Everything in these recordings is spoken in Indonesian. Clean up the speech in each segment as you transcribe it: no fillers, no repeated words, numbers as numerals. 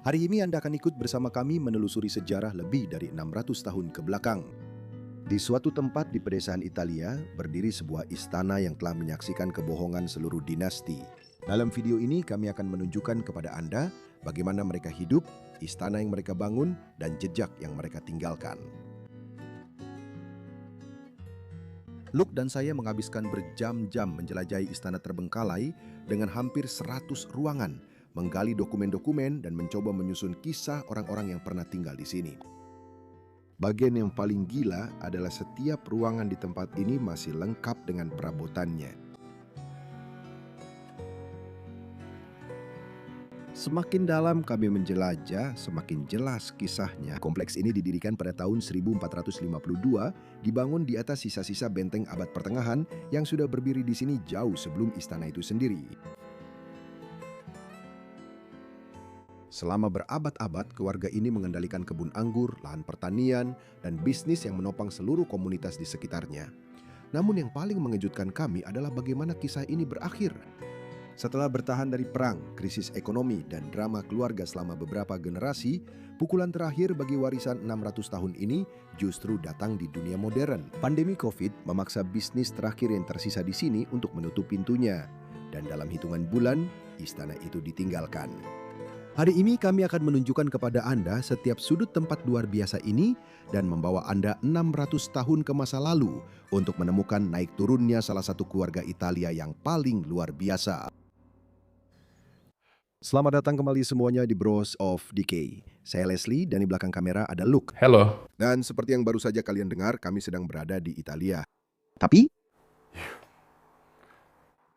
Hari ini Anda akan ikut bersama kami menelusuri sejarah lebih dari 600 tahun ke belakang. Di suatu tempat di pedesaan Italia, berdiri sebuah istana yang telah menyaksikan kebohongan seluruh dinasti. Dalam video ini kami akan menunjukkan kepada Anda bagaimana mereka hidup, istana yang mereka bangun, dan jejak yang mereka tinggalkan. Luke dan saya menghabiskan berjam-jam menjelajahi istana terbengkalai dengan hampir 100 ruangan, menggali dokumen-dokumen dan mencoba menyusun kisah orang-orang yang pernah tinggal di sini. Bagian yang paling gila adalah setiap ruangan di tempat ini masih lengkap dengan perabotannya. Semakin dalam kami menjelajah, semakin jelas kisahnya. Kompleks ini didirikan pada tahun 1452, dibangun di atas sisa-sisa benteng abad pertengahan yang sudah berdiri di sini jauh sebelum istana itu sendiri. Selama berabad-abad, keluarga ini mengendalikan kebun anggur, lahan pertanian, dan bisnis yang menopang seluruh komunitas di sekitarnya. Namun yang paling mengejutkan kami adalah bagaimana kisah ini berakhir. Setelah bertahan dari perang, krisis ekonomi, dan drama keluarga selama beberapa generasi, pukulan terakhir bagi warisan 600 tahun ini justru datang di dunia modern. Pandemi COVID memaksa bisnis terakhir yang tersisa di sini untuk menutup pintunya. Dan dalam hitungan bulan, istana itu ditinggalkan. Hari ini kami akan menunjukkan kepada Anda setiap sudut tempat luar biasa ini dan membawa Anda 600 tahun ke masa lalu untuk menemukan naik turunnya salah satu keluarga Italia yang paling luar biasa. Selamat datang kembali semuanya di Bros of Decay. Saya Leslie dan di belakang kamera ada Luke. Halo. Dan seperti yang baru saja kalian dengar, kami sedang berada di Italia. Tapi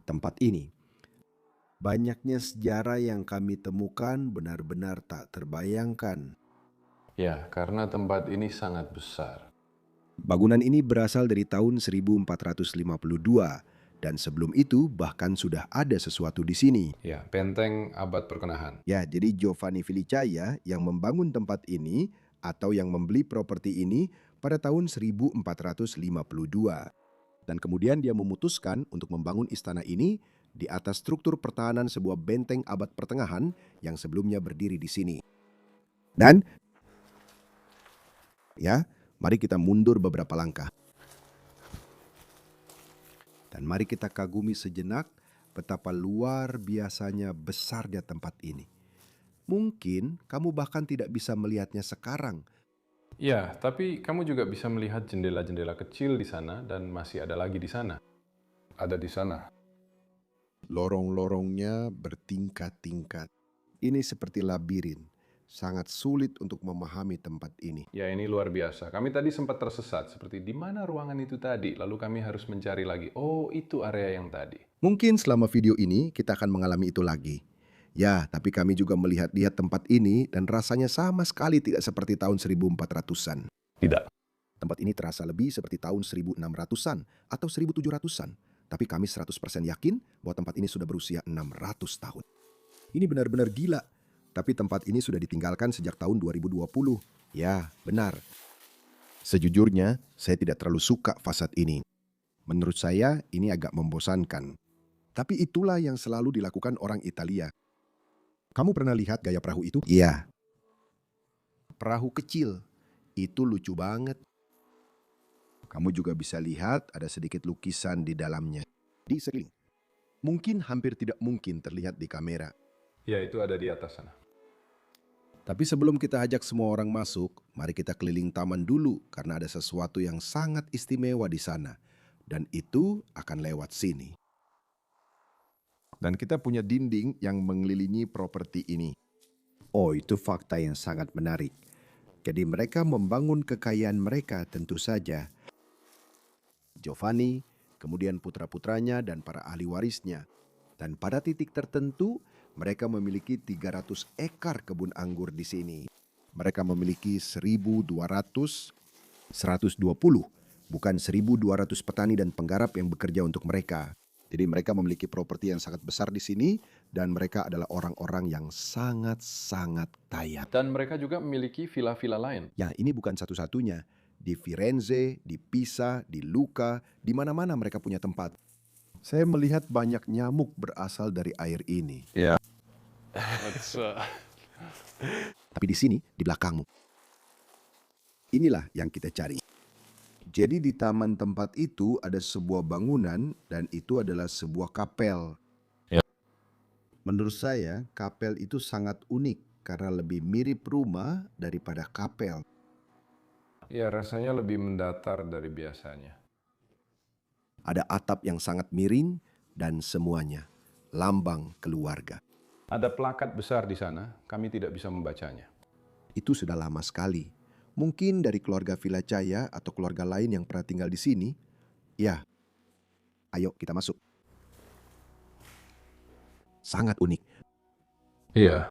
tempat ini, banyaknya sejarah yang kami temukan benar-benar tak terbayangkan. Ya, karena tempat ini sangat besar. Bangunan ini berasal dari tahun 1452 dan sebelum itu bahkan sudah ada sesuatu di sini. Ya, benteng abad perkenahan. Ya, jadi Giovanni Filicaya yang membangun tempat ini atau yang membeli properti ini pada tahun 1452. Dan kemudian dia memutuskan untuk membangun istana ini di atas struktur pertahanan sebuah benteng abad pertengahan yang sebelumnya berdiri di sini. Dan ya, mari kita mundur beberapa langkah. Dan mari kita kagumi sejenak betapa luar biasanya besarnya tempat ini. Mungkin kamu bahkan tidak bisa melihatnya sekarang. Ya, tapi kamu juga bisa melihat jendela-jendela kecil di sana dan masih ada lagi di sana. Ada di sana. Lorong-lorongnya bertingkat-tingkat. Ini seperti labirin. Sangat sulit untuk memahami tempat ini. Ya, ini luar biasa. Kami tadi sempat tersesat, seperti di mana ruangan itu tadi. Lalu kami harus mencari lagi. Oh, itu area yang tadi. Mungkin selama video ini kita akan mengalami itu lagi. Ya, tapi kami juga melihat-lihat tempat ini dan rasanya sama sekali tidak seperti tahun 1400-an. Tidak. Tempat ini terasa lebih seperti tahun 1600-an atau 1700-an. Tapi kami 100% yakin bahwa tempat ini sudah berusia 600 tahun. Ini benar-benar gila. Tapi tempat ini sudah ditinggalkan sejak tahun 2020. Ya, benar. Sejujurnya, saya tidak terlalu suka fasad ini. Menurut saya, ini agak membosankan. Tapi itulah yang selalu dilakukan orang Italia. Kamu pernah lihat gaya perahu itu? Iya. Perahu kecil. Itu lucu banget. Kamu juga bisa lihat ada sedikit lukisan di dalamnya. Di sekeliling. Mungkin hampir tidak mungkin terlihat di kamera. Ya, itu ada di atas sana. Tapi sebelum kita ajak semua orang masuk, mari kita keliling taman dulu karena ada sesuatu yang sangat istimewa di sana. Dan itu akan lewat sini. Dan kita punya dinding yang mengelilingi properti ini. Oh, itu fakta yang sangat menarik. Jadi mereka membangun kekayaan mereka tentu saja. Giovanni, kemudian putra-putranya dan para ahli warisnya. Dan pada titik tertentu, mereka memiliki 300 ekar kebun anggur di sini. Mereka memiliki 1.200, 120, bukan 1.200 petani dan penggarap yang bekerja untuk mereka. Jadi mereka memiliki properti yang sangat besar di sini dan mereka adalah orang-orang yang sangat-sangat kaya. Dan mereka juga memiliki villa-villa lain. Ya, ini bukan satu-satunya. Di Firenze, di Pisa, di Lucca, di mana-mana mereka punya tempat. Saya melihat banyak nyamuk berasal dari air ini. Ya. Tapi di sini, di belakangmu. Inilah yang kita cari. Jadi di taman tempat itu ada sebuah bangunan dan itu adalah sebuah kapel. Ya. Menurut saya, kapel itu sangat unik karena lebih mirip rumah daripada kapel. Ya, rasanya lebih mendatar dari biasanya. Ada atap yang sangat miring dan semuanya lambang keluarga. Ada plakat besar di sana, kami tidak bisa membacanya. Itu sudah lama sekali. Mungkin dari keluarga Vilacaya atau keluarga lain yang pernah tinggal di sini. Ya, ayo kita masuk. Sangat unik. Iya.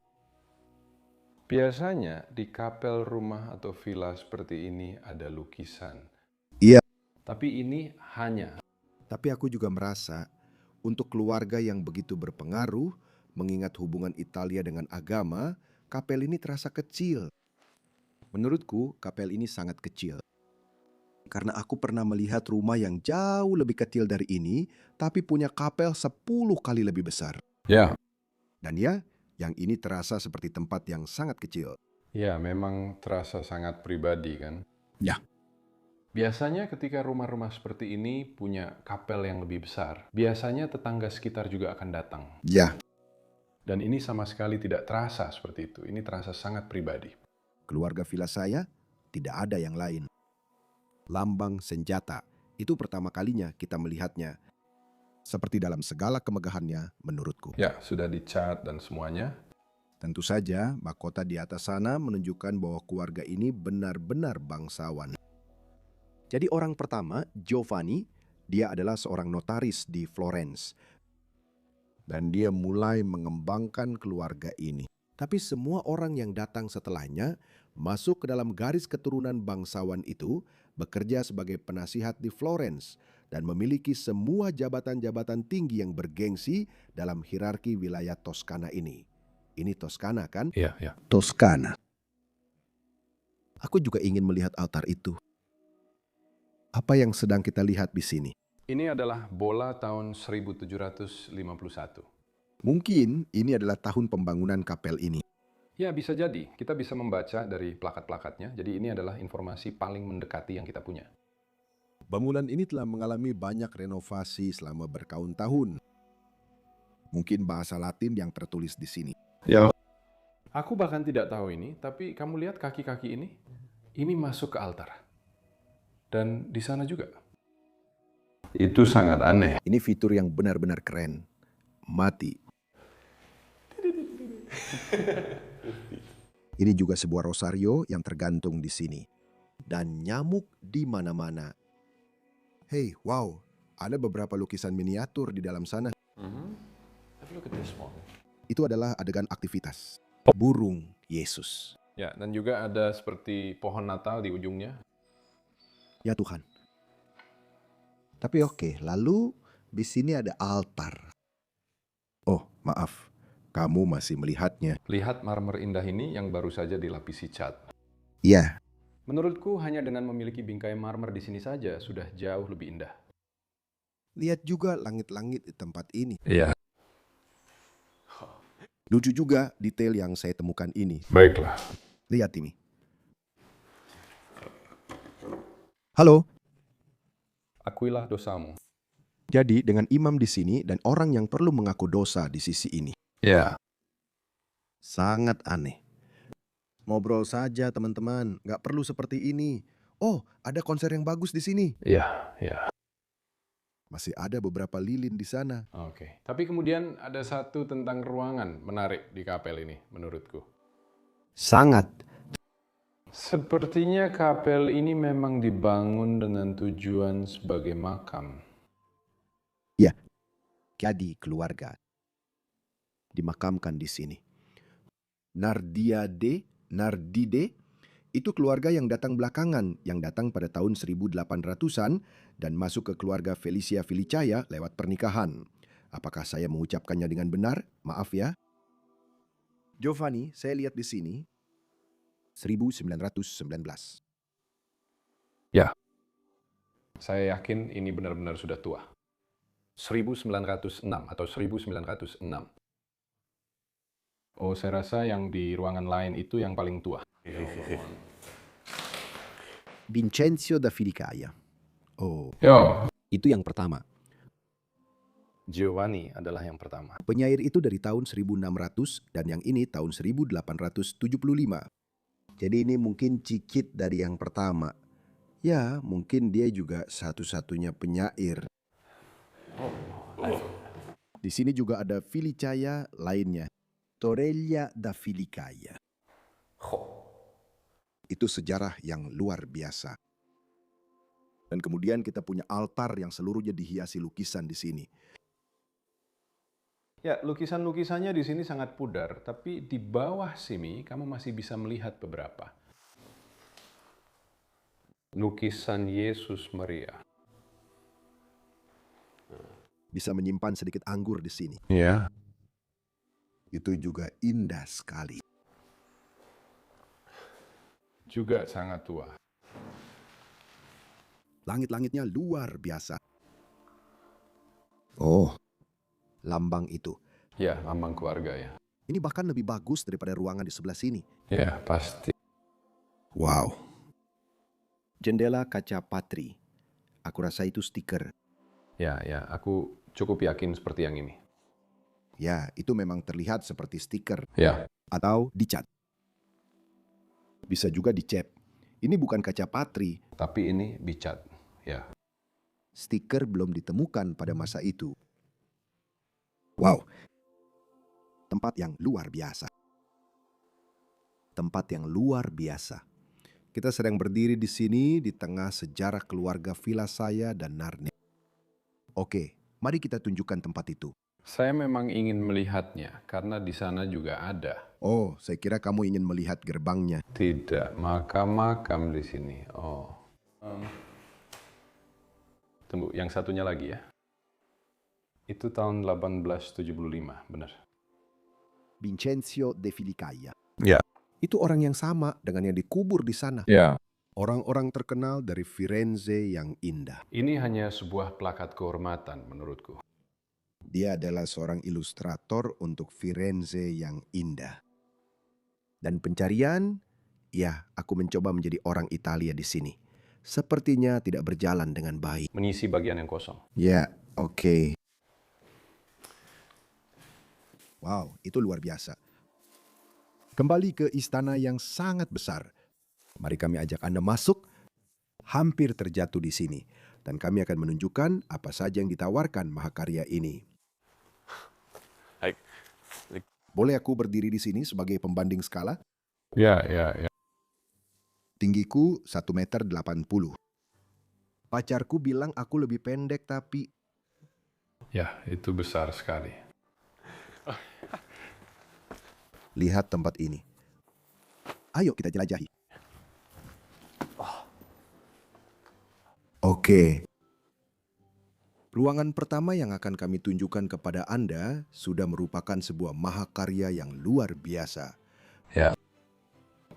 Biasanya di kapel rumah atau villa seperti ini ada lukisan. Iya. Tapi ini hanya. Tapi aku juga merasa untuk keluarga yang begitu berpengaruh, mengingat hubungan Italia dengan agama, kapel ini terasa kecil. Menurutku, kapel ini sangat kecil. Karena aku pernah melihat rumah yang jauh lebih kecil dari ini, tapi punya kapel 10 kali lebih besar. Ya. Dan ya, yang ini terasa seperti tempat yang sangat kecil. Ya, memang terasa sangat pribadi kan. Ya. Biasanya ketika rumah-rumah seperti ini punya kapel yang lebih besar, biasanya tetangga sekitar juga akan datang. Ya. Dan ini sama sekali tidak terasa seperti itu. Ini terasa sangat pribadi. Keluarga villa saya tidak ada yang lain. Lambang senjata, itu pertama kalinya kita melihatnya. Seperti dalam segala kemegahannya menurutku. Ya, sudah dicat dan semuanya. Tentu saja, mahkota di atas sana menunjukkan bahwa keluarga ini benar-benar bangsawan. Jadi orang pertama, Giovanni, dia adalah seorang notaris di Florence. Dan dia mulai mengembangkan keluarga ini. Tapi semua orang yang datang setelahnya masuk ke dalam garis keturunan bangsawan itu, bekerja sebagai penasihat di Florence, dan memiliki semua jabatan-jabatan tinggi yang bergengsi dalam hierarki wilayah Toskana ini. Ini Toskana kan? Iya, ya. Toskana. Aku juga ingin melihat altar itu. Apa yang sedang kita lihat di sini? Ini adalah bola tahun 1751. Mungkin ini adalah tahun pembangunan kapel ini. Ya, bisa jadi. Kita bisa membaca dari plakat-plakatnya. Jadi ini adalah informasi paling mendekati yang kita punya. Bangunan ini telah mengalami banyak renovasi selama bertahun-tahun. Mungkin bahasa Latin yang tertulis di sini. Ya. Aku bahkan tidak tahu ini, tapi kamu lihat kaki-kaki ini? Ini masuk ke altar. Dan di sana juga. Itu sangat aneh. Ini fitur yang benar-benar keren. Mati. Ini juga sebuah rosario yang tergantung di sini. Dan nyamuk di mana-mana. Hey, wow, ada beberapa lukisan miniatur di dalam sana. Have a look at this one. Itu adalah adegan aktivitas. Burung Yesus. Ya, dan juga ada seperti pohon Natal di ujungnya. Ya Tuhan. Tapi oke, lalu di sini ada altar. Oh, maaf. Kamu masih melihatnya. Lihat marmer indah ini yang baru saja dilapisi cat. Iya. Menurutku hanya dengan memiliki bingkai marmer di sini saja sudah jauh lebih indah. Lihat juga langit-langit di tempat ini. Iya. Lucu juga detail yang saya temukan ini. Baiklah. Lihat ini. Halo. Akuilah dosamu. Jadi dengan imam di sini dan orang yang perlu mengaku dosa di sisi ini. Ya. Sangat aneh. Ngobrol saja teman-teman, nggak perlu seperti ini. Oh, ada konser yang bagus di sini. Iya, ya. Masih ada beberapa lilin di sana. Oke. Tapi kemudian ada satu tentang ruangan menarik di kapel ini menurutku. Sangat. Sepertinya kapel ini memang dibangun dengan tujuan sebagai makam. Ya, jadi keluarga dimakamkan di sini. Nardide, itu keluarga yang datang belakangan, yang datang pada tahun 1800-an dan masuk ke keluarga Felicia Filicaya lewat pernikahan. Apakah saya mengucapkannya dengan benar? Maaf ya. Giovanni, saya lihat di sini, 1919. Ya. Saya yakin ini benar-benar sudah tua. 1906 atau 1906. Oh, saya rasa yang di ruangan lain itu yang paling tua. Vincenzio da Filicaia. Oh, Yo, itu yang pertama. Giovanni adalah yang pertama. Penyair itu dari tahun 1600 dan yang ini tahun 1875. Jadi ini mungkin cicit dari yang pertama. Ya, mungkin dia juga satu-satunya penyair. Di sini juga ada Filicaia lainnya. Torreglia da Filicaia. Itu sejarah yang luar biasa. Dan kemudian kita punya altar yang seluruhnya dihiasi lukisan di sini. Ya, lukisan-lukisannya di sini sangat pudar, tapi di bawah sini kamu masih bisa melihat beberapa. Lukisan Yesus Maria. Bisa menyimpan sedikit anggur di sini. Ya. Itu juga indah sekali. Juga sangat tua. Langit-langitnya luar biasa. Oh, lambang itu. Ya, lambang keluarga ya. Ini bahkan lebih bagus daripada ruangan di sebelah sini. Ya, pasti. Wow. Jendela kaca patri. Aku rasa itu stiker. Ya, aku cukup yakin seperti yang ini. Ya, itu memang terlihat seperti stiker Ya. atau dicat. Bisa juga dicap. Ini bukan kaca patri. Tapi ini dicat. Ya. Stiker belum ditemukan pada masa itu. Wow. Tempat yang luar biasa. Tempat yang luar biasa. Kita sedang berdiri di sini di tengah sejarah keluarga Villa saya dan Narnia. Oke, mari kita tunjukkan tempat itu. Saya memang ingin melihatnya karena di sana juga ada. Oh, saya kira kamu ingin melihat gerbangnya. Tidak, makam-makam di sini. Oh. Tunggu, yang satunya lagi ya. Itu tahun 1875, benar. Vincenzio de Filicaia. Ya. Itu orang yang sama dengan yang dikubur di sana. Ya. Orang-orang terkenal dari Firenze yang indah. Ini hanya sebuah plakat kehormatan menurutku. Dia adalah seorang ilustrator untuk Firenze yang indah. Dan pencarian, ya, aku mencoba menjadi orang Italia di sini. Sepertinya tidak berjalan dengan baik. Mengisi bagian yang kosong. Ya, oke. Wow, itu luar biasa. Kembali ke istana yang sangat besar. Mari kami ajak Anda masuk. Hampir terjatuh di sini. Dan kami akan menunjukkan apa saja yang ditawarkan mahakarya ini. Boleh aku berdiri di sini sebagai pembanding skala? Ya. Tinggiku 1,80 meter. Pacarku bilang aku lebih pendek tapi... Ya, itu besar sekali. Lihat tempat ini. Ayo kita jelajahi. Oke. Ruangan pertama yang akan kami tunjukkan kepada Anda sudah merupakan sebuah mahakarya yang luar biasa. Ya.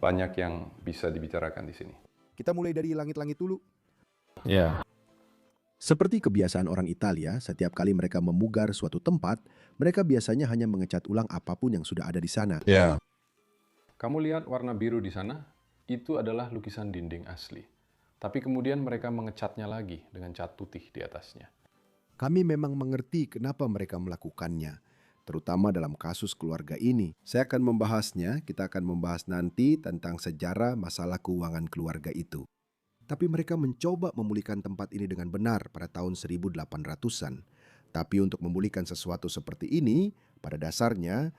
Banyak yang bisa dibicarakan di sini. Kita mulai dari langit-langit dulu. Ya. Seperti kebiasaan orang Italia, setiap kali mereka memugar suatu tempat, mereka biasanya hanya mengecat ulang apapun yang sudah ada di sana. Ya. Kamu lihat warna biru di sana? Itu adalah lukisan dinding asli. Tapi kemudian mereka mengecatnya lagi dengan cat putih di atasnya. Kami memang mengerti kenapa mereka melakukannya, terutama dalam kasus keluarga ini. Saya akan membahasnya, kita akan membahas nanti tentang sejarah masalah keuangan keluarga itu. Tapi mereka mencoba memulihkan tempat ini dengan benar pada tahun 1800-an. Tapi untuk memulihkan sesuatu seperti ini, pada dasarnya,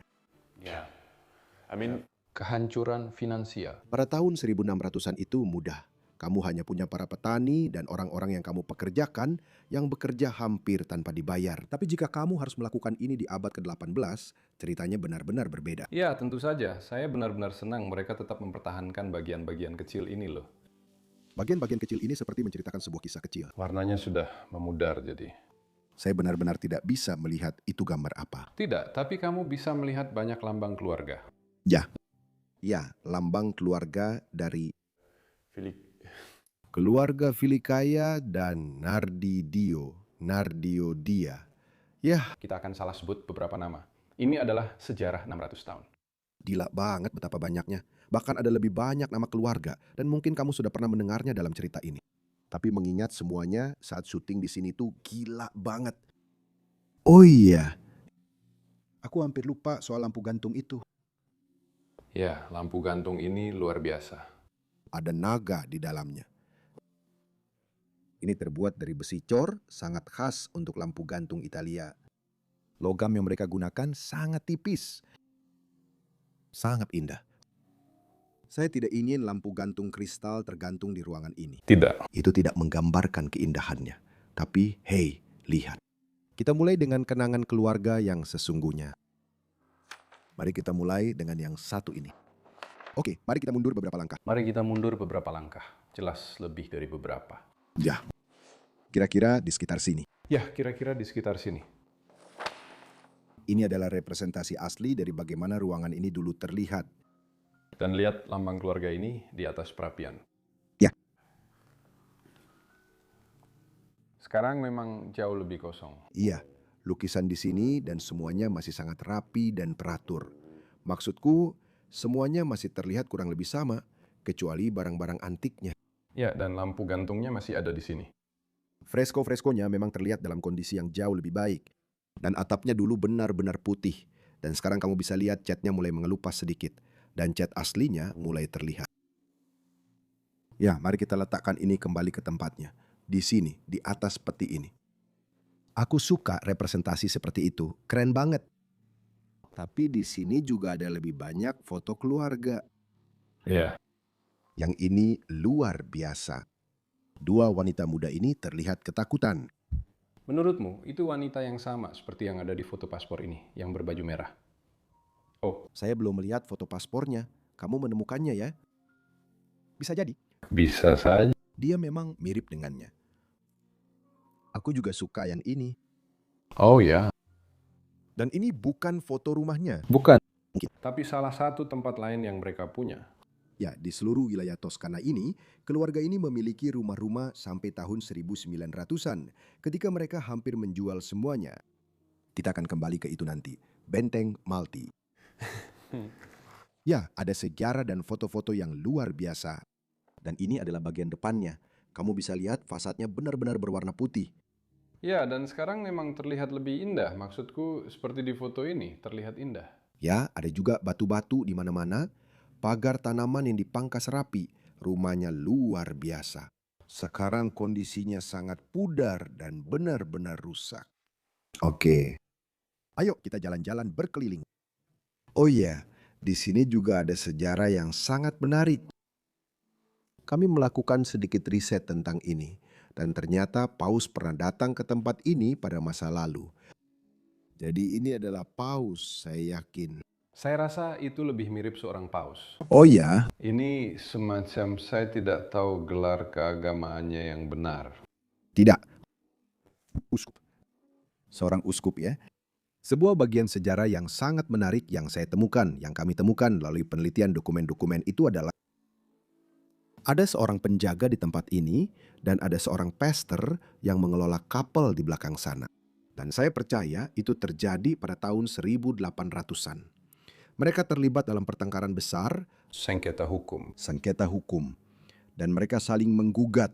Kehancuran finansial. pada tahun 1600-an itu mudah. Kamu hanya punya para petani dan orang-orang yang kamu pekerjakan yang bekerja hampir tanpa dibayar. Tapi jika kamu harus melakukan ini di abad ke-18, ceritanya benar-benar berbeda. Ya, tentu saja. Saya benar-benar senang mereka tetap mempertahankan bagian-bagian kecil ini loh. Bagian-bagian kecil ini seperti menceritakan sebuah kisah kecil. Warnanya sudah memudar jadi. Saya benar-benar tidak bisa melihat itu gambar apa. Tidak, tapi kamu bisa melihat banyak lambang keluarga. Ya, lambang keluarga dari Filik. keluarga Filicaia dan Nardio Dia. Ya, Kita akan salah sebut beberapa nama. Ini adalah sejarah 600 tahun. Gila banget betapa banyaknya. Bahkan ada lebih banyak nama keluarga dan mungkin kamu sudah pernah mendengarnya dalam cerita ini. Tapi mengingat semuanya saat syuting di sini tuh gila banget. Oh iya, aku hampir lupa soal lampu gantung itu. Ya, lampu gantung ini luar biasa. Ada naga di dalamnya. Ini terbuat dari besi cor, sangat khas untuk lampu gantung Italia. Logam yang mereka gunakan sangat tipis. Sangat indah. Saya tidak ingin lampu gantung kristal tergantung di ruangan ini. Tidak. Itu tidak menggambarkan keindahannya. Tapi, hey, lihat. Kita mulai dengan kenangan keluarga yang sesungguhnya. Mari kita mulai dengan yang satu ini. Oke, mari kita mundur beberapa langkah. Mari kita mundur beberapa langkah. Jelas lebih dari beberapa. Ya, kira-kira di sekitar sini. Ya, kira-kira di sekitar sini. Ini adalah representasi asli dari bagaimana ruangan ini dulu terlihat. Dan lihat lambang keluarga ini di atas perapian. Ya. Sekarang memang jauh lebih kosong. Iya, lukisan di sini dan semuanya masih sangat rapi dan teratur. Maksudku, semuanya masih terlihat kurang lebih sama, kecuali barang-barang antiknya. Ya, dan lampu gantungnya masih ada di sini. Fresko-freskonya memang terlihat dalam kondisi yang jauh lebih baik. Dan atapnya dulu benar-benar putih. Dan sekarang kamu bisa lihat catnya mulai mengelupas sedikit. Dan cat aslinya mulai terlihat. Ya, mari kita letakkan ini kembali ke tempatnya. Di sini, di atas peti ini. Aku suka representasi seperti itu. Keren banget. Tapi di sini juga ada lebih banyak foto keluarga. Ya. Yang ini luar biasa. Dua wanita muda ini terlihat ketakutan. Menurutmu, itu wanita yang sama seperti yang ada di foto paspor ini, yang berbaju merah? Oh, Saya belum melihat foto paspornya. Kamu menemukannya ya? Bisa jadi. bisa saja. Dia memang mirip dengannya. Aku juga suka yang ini. Oh ya. Dan ini bukan foto rumahnya. Bukan. Mungkin. Tapi salah satu tempat lain yang mereka punya. Ya, di seluruh wilayah Toskana ini, keluarga ini memiliki rumah-rumah sampai tahun 1900-an, ketika mereka hampir menjual semuanya. Kita akan kembali ke itu nanti. Benteng Malti. Ya, ada sejarah dan foto-foto yang luar biasa. Dan ini adalah bagian depannya. Kamu bisa lihat fasadnya benar-benar berwarna putih. Ya, dan sekarang memang terlihat lebih indah. Maksudku, seperti di foto ini, terlihat indah. Ya, ada juga batu-batu di mana-mana, pagar tanaman yang dipangkas rapi. Rumahnya luar biasa. Sekarang kondisinya sangat pudar dan benar-benar rusak. Oke. Ayo kita jalan-jalan berkeliling. Oh iya, di sini juga ada sejarah yang sangat menarik. Kami melakukan sedikit riset tentang ini, dan ternyata Paus pernah datang ke tempat ini pada masa lalu. Jadi ini adalah Paus, saya yakin. Saya rasa itu lebih mirip seorang paus. Oh ya? Ini semacam saya tidak tahu gelar keagamaannya yang benar. Tidak. Uskup. Seorang uskup ya. Sebuah bagian sejarah yang sangat menarik yang saya temukan, yang kami temukan melalui penelitian dokumen-dokumen itu adalah ada seorang penjaga di tempat ini dan ada seorang pastor yang mengelola kapel di belakang sana. Dan saya percaya itu terjadi pada tahun 1800-an. Mereka terlibat dalam pertengkaran besar, Sengketa hukum. sengketa hukum, dan mereka saling menggugat.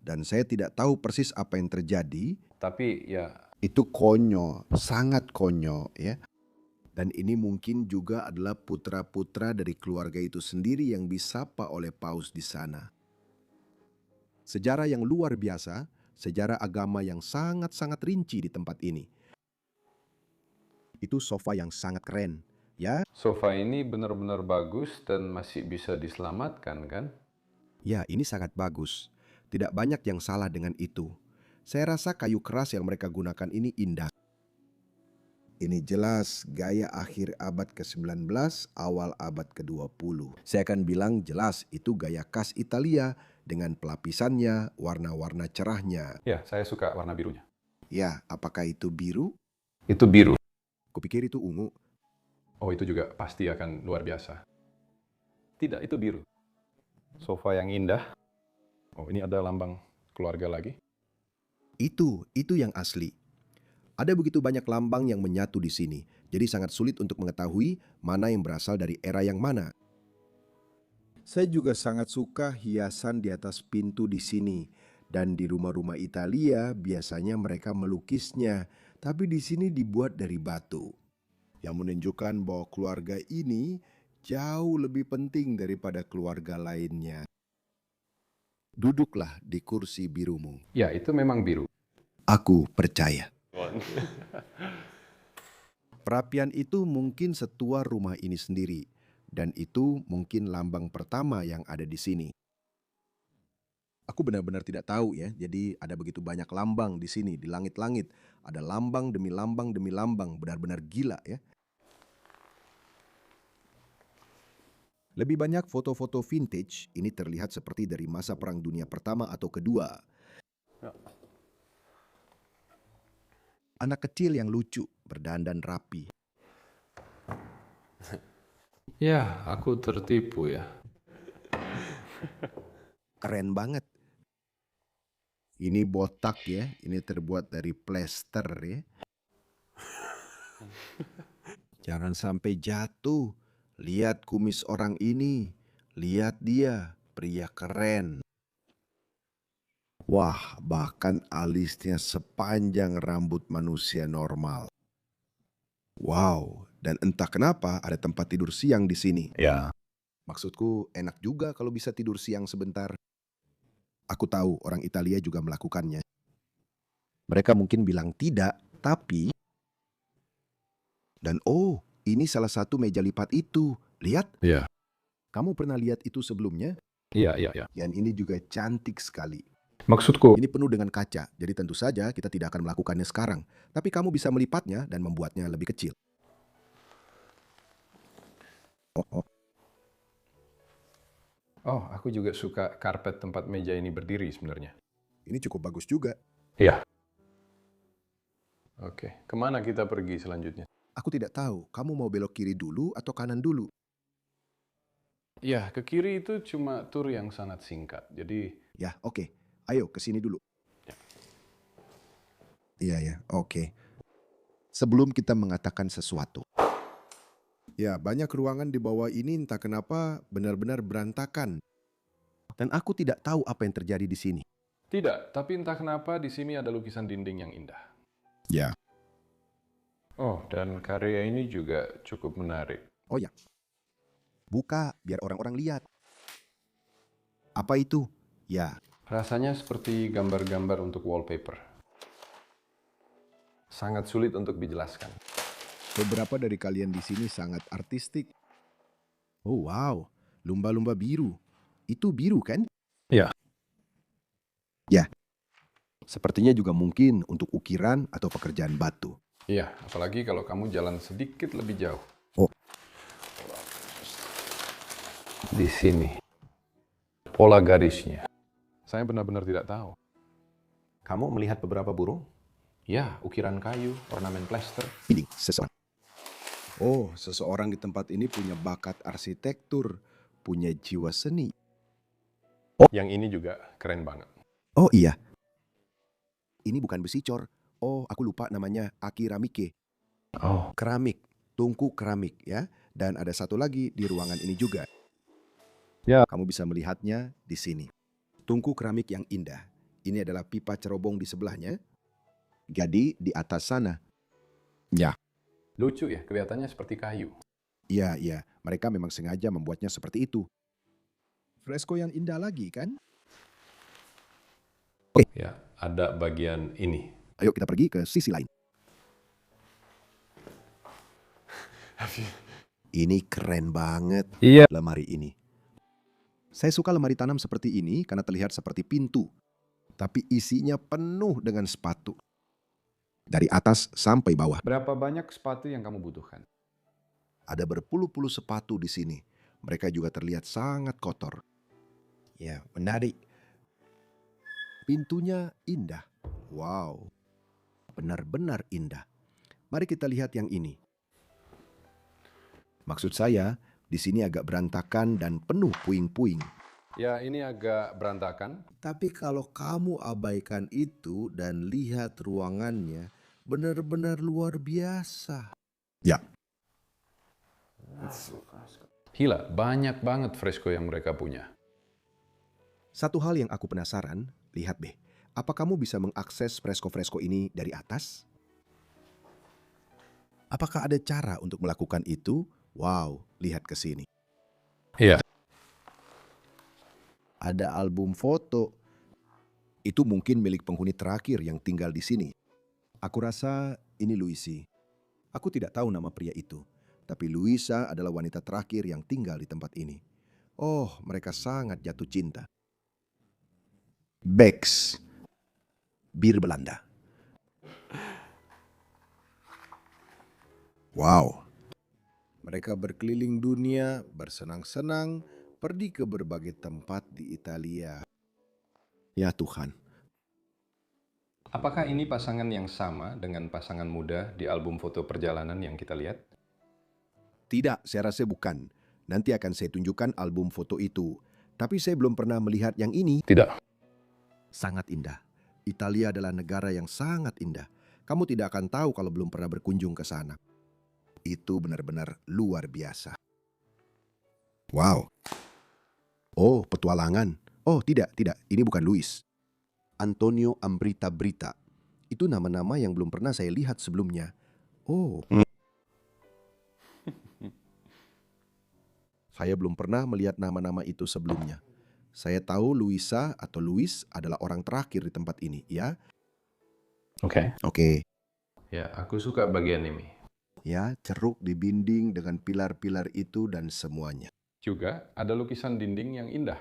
Dan saya tidak tahu persis apa yang terjadi. Tapi ya, Itu konyol, sangat konyol ya. Dan ini mungkin juga adalah putra-putra dari keluarga itu sendiri yang disapa oleh Paus di sana. Sejarah yang luar biasa, sejarah agama yang sangat-sangat rinci di tempat ini. Itu sofa yang sangat keren, ya. sofa ini benar-benar bagus dan masih bisa diselamatkan, kan? Ya, ini sangat bagus. Tidak banyak yang salah dengan itu. Saya rasa kayu keras yang mereka gunakan ini indah. Ini jelas gaya akhir abad ke-19, awal abad ke-20. Saya akan bilang jelas itu gaya khas Italia dengan pelapisannya, warna-warna cerahnya. Ya, saya suka warna birunya. Ya, apakah itu biru? Itu biru. Kupikir itu ungu. Oh, itu juga pasti akan luar biasa. Tidak, itu biru. Sofa yang indah. Oh, ini ada lambang keluarga lagi. Itu yang asli. Ada begitu banyak lambang yang menyatu di sini, jadi sangat sulit untuk mengetahui mana yang berasal dari era yang mana. Saya juga sangat suka hiasan di atas pintu di sini. Dan di rumah-rumah Italia biasanya mereka melukisnya, tapi di sini dibuat dari batu. Yang menunjukkan bahwa keluarga ini jauh lebih penting daripada keluarga lainnya. Duduklah di kursi birumu. Ya, itu memang biru. Aku percaya. Perapian itu mungkin setua rumah ini sendiri, dan itu mungkin lambang pertama yang ada di sini. Aku benar-benar tidak tahu ya, jadi ada begitu banyak lambang di sini, di langit-langit. Ada lambang demi lambang demi lambang, benar-benar gila ya. Lebih banyak foto-foto vintage, ini terlihat seperti dari masa Perang Dunia Pertama atau Kedua. Anak kecil yang lucu, berdandan rapi. Ya, aku tertipu ya. Keren banget. Ini botak ya, ini terbuat dari plester ya. Jangan sampai jatuh. Lihat kumis orang ini. Lihat dia, pria keren. Wah, bahkan alisnya sepanjang rambut manusia normal. Wow, dan entah kenapa ada tempat tidur siang di sini. Ya. Maksudku enak juga kalau bisa tidur siang sebentar. Aku tahu orang Italia juga melakukannya. Mereka mungkin bilang tidak, tapi... Dan oh, ini salah satu meja lipat itu. Lihat, Ya. kamu pernah lihat itu sebelumnya? Iya, iya, iya. Dan ini juga cantik sekali. Maksudku, Ini penuh dengan kaca, jadi tentu saja kita tidak akan melakukannya sekarang. Tapi kamu bisa melipatnya dan membuatnya lebih kecil. oh, aku juga suka karpet tempat meja ini berdiri sebenarnya. Ini cukup bagus juga. Iya. Oke, kemana kita pergi selanjutnya? Aku tidak tahu, kamu mau belok kiri dulu atau kanan dulu? Ya, ke kiri itu cuma tur yang sangat singkat. Jadi, Ya, oke. Ayo ke sini dulu. Iya ya, oke. Sebelum kita mengatakan sesuatu. Ya, banyak ruangan di bawah ini entah kenapa benar-benar berantakan. Dan aku tidak tahu apa yang terjadi di sini. tidak, tapi entah kenapa di sini ada lukisan dinding yang indah. Ya. Oh, dan karya ini juga cukup menarik. Oh ya. Buka biar orang-orang lihat. Apa itu? Ya, Rasanya seperti gambar-gambar untuk wallpaper. Sangat sulit untuk dijelaskan. beberapa dari kalian di sini sangat artistik. Oh wow, lumba-lumba biru. Itu biru kan? Ya. Ya. Sepertinya juga mungkin untuk ukiran atau pekerjaan batu. Iya, apalagi kalau kamu jalan sedikit lebih jauh. Oh. Di sini. Pola garisnya. Saya benar-benar tidak tahu. Kamu melihat beberapa burung? Ya, ukiran kayu, ornamen plester. Ini seseorang. Oh, seseorang di tempat ini punya bakat arsitektur, punya jiwa seni. Yang ini juga keren banget. Oh iya. Ini bukan besi cor. Oh, aku lupa namanya akiramike. Oh, Keramik, tungku keramik ya. Dan ada satu lagi di ruangan ini juga. Ya. Kamu bisa melihatnya di sini. Tungku keramik yang indah. Ini adalah pipa cerobong di sebelahnya. Jadi di atas sana. Ya. lucu ya, kelihatannya seperti kayu. Iya, iya. Mereka memang sengaja membuatnya seperti itu. Fresko yang indah lagi kan? Ya, ada bagian ini. Ayo kita pergi ke sisi lain. Ini keren banget. Iya. Lemari ini. Saya suka lemari tanam seperti ini karena terlihat seperti pintu. Tapi isinya penuh dengan sepatu. Dari atas sampai bawah. Berapa banyak sepatu yang kamu butuhkan? Ada berpuluh-puluh sepatu di sini. Mereka juga terlihat sangat kotor. Ya, menarik. Pintunya indah. Wow. Benar-benar indah. Mari kita lihat yang ini. Maksud saya, di sini agak berantakan dan penuh puing-puing. Ya, ini agak berantakan. Tapi kalau kamu abaikan itu dan lihat ruangannya, benar-benar luar biasa. Ya, Gila, banyak banget fresko yang mereka punya. satu hal yang aku penasaran, lihat deh. Apa kamu bisa mengakses fresko-fresko ini dari atas? Apakah ada cara untuk melakukan itu? Wow, lihat ke sini. Iya. Ada album foto. Itu mungkin milik penghuni terakhir yang tinggal di sini. Aku rasa ini Luisi. Aku tidak tahu nama pria itu, tapi Luisa adalah wanita terakhir yang tinggal di tempat ini. Oh, mereka sangat jatuh cinta. Bex, bir Belanda. Wow. Mereka berkeliling dunia, bersenang-senang, pergi ke berbagai tempat di Italia. Ya Tuhan. Apakah ini pasangan yang sama dengan pasangan muda di album foto perjalanan yang kita lihat? Tidak, saya rasa bukan. Nanti akan saya tunjukkan album foto itu. Tapi saya belum pernah melihat yang ini. Tidak. Sangat indah. Italia adalah negara yang sangat indah. Kamu tidak akan tahu kalau belum pernah berkunjung ke sana. Itu benar-benar luar biasa. Wow. Oh, petualangan. Oh, tidak. Ini bukan Luis. Antonio Ambrita Brita. Itu nama-nama yang belum pernah saya lihat sebelumnya. Oh. Saya belum pernah melihat nama-nama itu sebelumnya. Saya tahu Luisa atau Luis adalah orang terakhir di tempat ini, ya? Oke. Ya, aku suka bagian ini. Ya, ceruk di dinding dengan pilar-pilar itu dan semuanya. Juga ada lukisan dinding yang indah.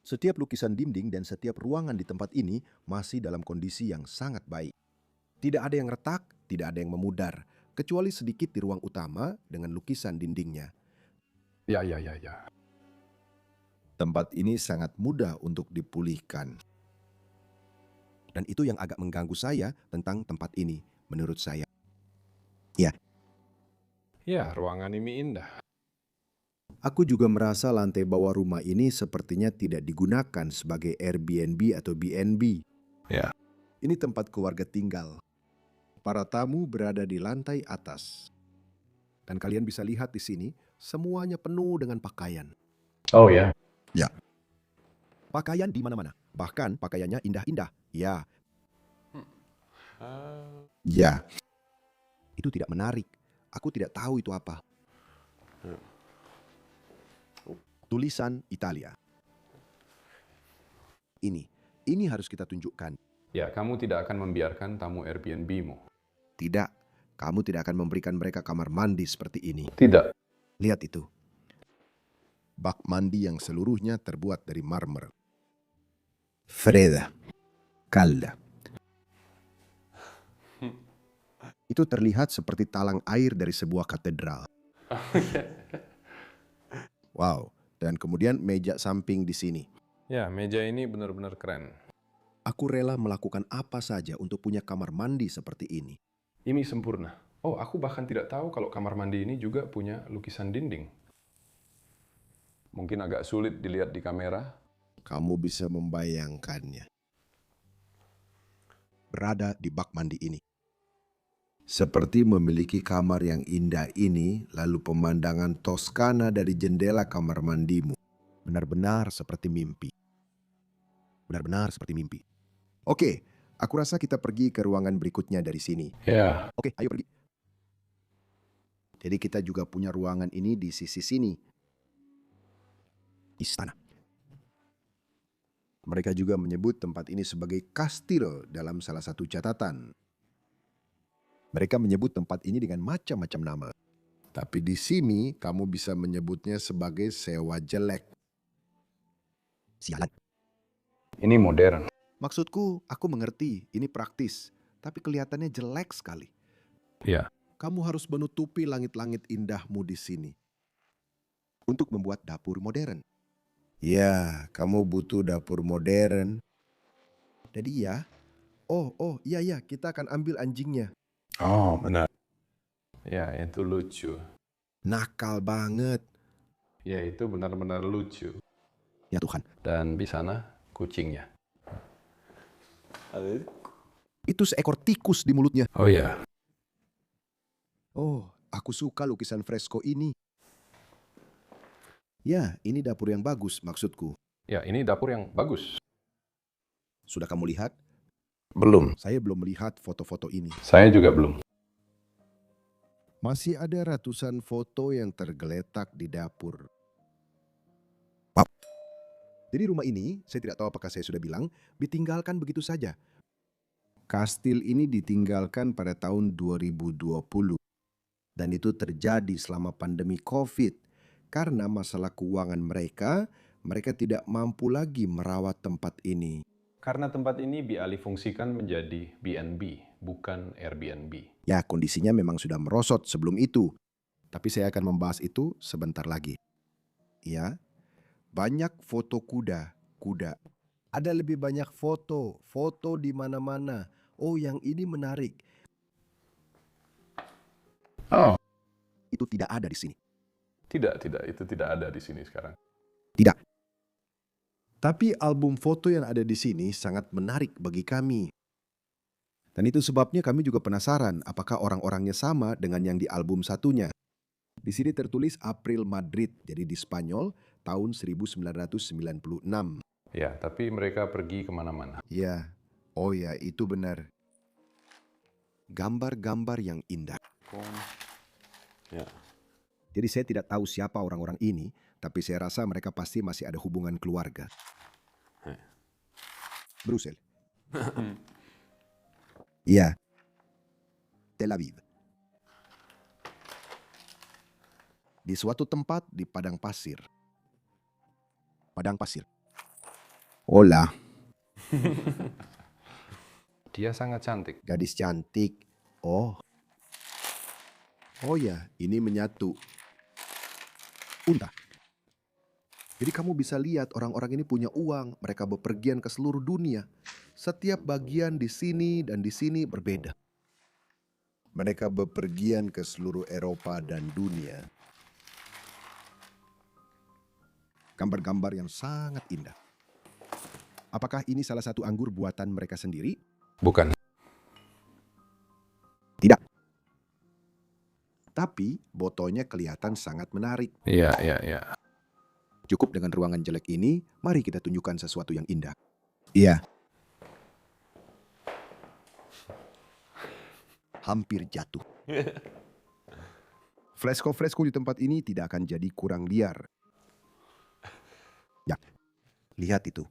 Setiap lukisan dinding dan setiap ruangan di tempat ini masih dalam kondisi yang sangat baik. Tidak ada yang retak, tidak ada yang memudar, kecuali sedikit di ruang utama dengan lukisan dindingnya. Ya. Tempat ini sangat mudah untuk dipulihkan. Dan itu yang agak mengganggu saya tentang tempat ini, menurut saya. Ya, ruangan ini indah. Aku juga merasa lantai bawah rumah ini sepertinya tidak digunakan sebagai Airbnb atau BNB. Ya. Ini tempat keluarga tinggal. Para tamu berada di lantai atas. Dan kalian bisa lihat di sini, semuanya penuh dengan pakaian. Oh ya. Ya. Pakaian di mana-mana. Bahkan pakaiannya indah-indah. Ya. Ya. Itu tidak menarik. Aku tidak tahu itu apa. Tulisan Italia. Ini harus kita tunjukkan. Ya, kamu tidak akan membiarkan tamu Airbnb-mu. Tidak, kamu tidak akan memberikan mereka kamar mandi seperti ini. Tidak. Lihat itu. Bak mandi yang seluruhnya terbuat dari marmer. Fredda. Calda. Itu terlihat seperti talang air dari sebuah katedral. Wow, dan kemudian meja samping di sini. Ya, meja ini benar-benar keren. Aku rela melakukan apa saja untuk punya kamar mandi seperti ini. Ini sempurna. Oh, aku bahkan tidak tahu kalau kamar mandi ini juga punya lukisan dinding. Mungkin agak sulit dilihat di kamera. Kamu bisa membayangkannya. Berada di bak mandi ini. Seperti memiliki kamar yang indah ini, lalu pemandangan Toskana dari jendela kamar mandimu. Benar-benar seperti mimpi. Benar-benar seperti mimpi. Oke, aku rasa kita pergi ke ruangan berikutnya dari sini. Ya. Oke, ayo pergi. Jadi kita juga punya ruangan ini di sisi sini. Istana. Mereka juga menyebut tempat ini sebagai kastil dalam salah satu catatan. Mereka menyebut tempat ini dengan macam-macam nama. Tapi di sini kamu bisa menyebutnya sebagai sewa jelek. Sialan. Ini modern. Maksudku, aku mengerti, ini praktis. Tapi kelihatannya jelek sekali. Ya. Kamu harus menutupi langit-langit indahmu di sini. Untuk membuat dapur modern. Ya, kamu butuh dapur modern. Jadi ya, iya, kita akan ambil anjingnya. Oh, benar. Ya, itu lucu. Nakal banget. Ya, itu benar-benar lucu. Ya Tuhan. Dan di sana kucingnya. Itu seekor tikus di mulutnya. Oh ya. Oh, aku suka lukisan fresko ini. Ya, ini dapur yang bagus maksudku. Ya, ini dapur yang bagus. Sudah kamu lihat? Belum. Saya belum melihat foto-foto ini. Saya juga belum. Masih ada ratusan foto yang tergeletak di dapur. Jadi rumah ini, saya tidak tahu apakah saya sudah bilang, ditinggalkan begitu saja. Kastil ini ditinggalkan pada tahun 2020. Dan itu terjadi selama pandemi COVID. Karena masalah keuangan mereka tidak mampu lagi merawat tempat ini. Karena tempat ini dialihfungsikan menjadi B&B, bukan Airbnb. Ya, kondisinya memang sudah merosot sebelum itu. Tapi saya akan membahas itu sebentar lagi. Ya, banyak foto kuda. Ada lebih banyak foto di mana-mana. Oh, yang ini menarik. Oh. Itu tidak ada di sini. Tidak, itu tidak ada di sini sekarang. Tidak. Tapi album foto yang ada di sini sangat menarik bagi kami. Dan itu sebabnya kami juga penasaran apakah orang-orangnya sama dengan yang di album satunya. Di sini tertulis April Madrid, jadi di Spanyol tahun 1996. Ya, tapi mereka pergi kemana-mana. Ya, oh ya, itu benar. Gambar-gambar yang indah. Ya. Jadi saya tidak tahu siapa orang-orang ini, tapi saya rasa mereka pasti masih ada hubungan keluarga. Brussel. Iya. Tel Aviv. Di suatu tempat di padang pasir. Padang pasir. Hola. Dia sangat cantik. Gadis cantik. Oh. Oh ya, ini menyatu. Unta. Jadi kamu bisa lihat orang-orang ini punya uang. Mereka bepergian ke seluruh dunia. Setiap bagian di sini dan di sini berbeda. Mereka bepergian ke seluruh Eropa dan dunia. Gambar-gambar yang sangat indah. Apakah ini salah satu anggur buatan mereka sendiri? Bukan. Tidak. Tapi botolnya kelihatan sangat menarik. Iya. Cukup dengan ruangan jelek ini, mari kita tunjukkan sesuatu yang indah. Iya. Hampir jatuh. Fresko-fresko di tempat ini tidak akan jadi kurang liar. Ya, lihat itu.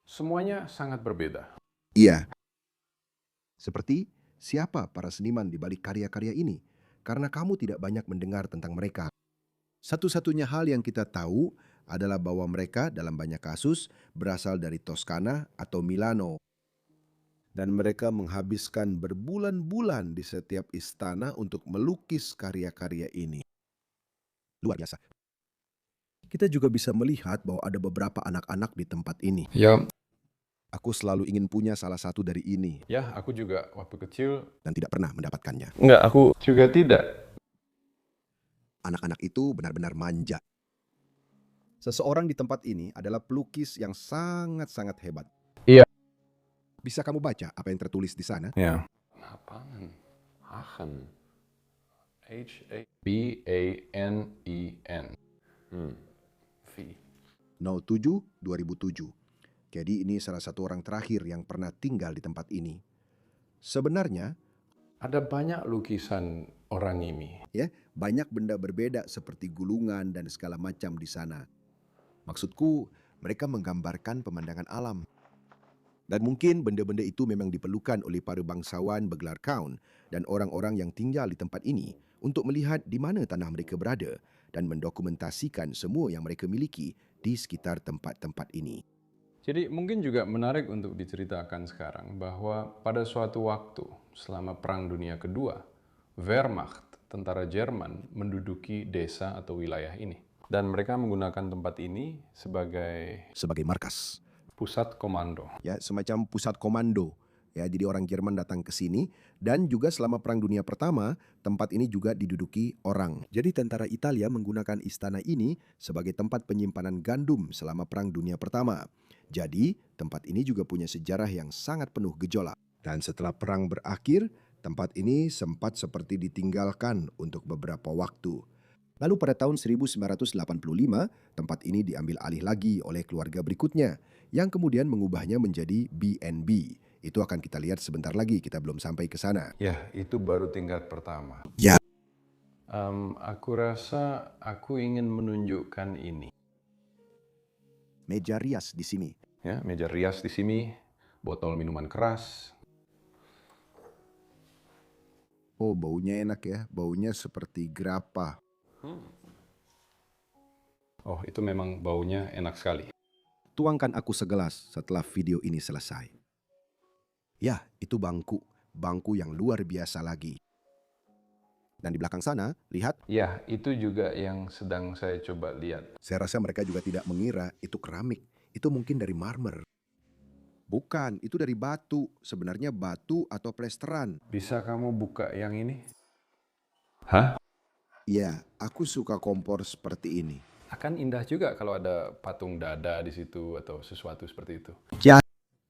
Semuanya sangat berbeda. Iya. Seperti siapa para seniman di balik karya-karya ini? Karena kamu tidak banyak mendengar tentang mereka. Satu-satunya hal yang kita tahu adalah bahwa mereka dalam banyak kasus berasal dari Toskana atau Milano. Dan mereka menghabiskan berbulan-bulan di setiap istana untuk melukis karya-karya ini. Luar biasa. Kita juga bisa melihat bahwa ada beberapa anak-anak di tempat ini. Ya. Aku selalu ingin punya salah satu dari ini. Ya, aku juga waktu kecil. Dan tidak pernah mendapatkannya. Enggak, aku juga tidak. Anak-anak itu benar-benar manja. Seseorang di tempat ini adalah pelukis yang sangat-sangat hebat. Iya. Bisa kamu baca apa yang tertulis di sana? Ya. Apaan? Aachen. Banen. V. 07/2007. Jadi ini salah satu orang terakhir yang pernah tinggal di tempat ini. Sebenarnya, ada banyak lukisan orang ini. Ya, banyak benda berbeda seperti gulungan dan segala macam di sana. Maksudku, mereka menggambarkan pemandangan alam. Dan mungkin benda-benda itu memang diperlukan oleh para bangsawan bergelar Count dan orang-orang yang tinggal di tempat ini untuk melihat di mana tanah mereka berada dan mendokumentasikan semua yang mereka miliki di sekitar tempat-tempat ini. Jadi mungkin juga menarik untuk diceritakan sekarang bahwa pada suatu waktu selama Perang Dunia Kedua, Wehrmacht, tentara Jerman, menduduki desa atau wilayah ini. Dan mereka menggunakan tempat ini sebagai markas. Pusat komando. Ya, semacam pusat komando. Ya, jadi orang Jerman datang ke sini dan juga selama Perang Dunia Pertama, tempat ini juga diduduki orang. Jadi tentara Italia menggunakan istana ini sebagai tempat penyimpanan gandum selama Perang Dunia Pertama. Jadi, tempat ini juga punya sejarah yang sangat penuh gejolak. Dan setelah perang berakhir, tempat ini sempat seperti ditinggalkan untuk beberapa waktu. Lalu pada tahun 1985, tempat ini diambil alih lagi oleh keluarga berikutnya, yang kemudian mengubahnya menjadi B&B. Itu akan kita lihat sebentar lagi, kita belum sampai ke sana. Ya, itu baru tingkat pertama. Ya. Aku rasa aku ingin menunjukkan ini. Meja rias di sini. Ya, meja rias di sini, botol minuman keras. Oh, baunya enak ya. Baunya seperti grappa. Oh, itu memang baunya enak sekali. Tuangkan aku segelas setelah video ini selesai. Ya, itu bangku. Bangku yang luar biasa lagi. Dan di belakang sana, lihat. Ya, itu juga yang sedang saya coba lihat. Saya rasa mereka juga tidak mengira itu keramik. Itu mungkin dari marmer. Bukan, itu dari batu. Sebenarnya batu atau plesteran. Bisa kamu buka yang ini? Hah? Ya, aku suka kompor seperti ini. Akan indah juga kalau ada patung dada di situ atau sesuatu seperti itu. Ya,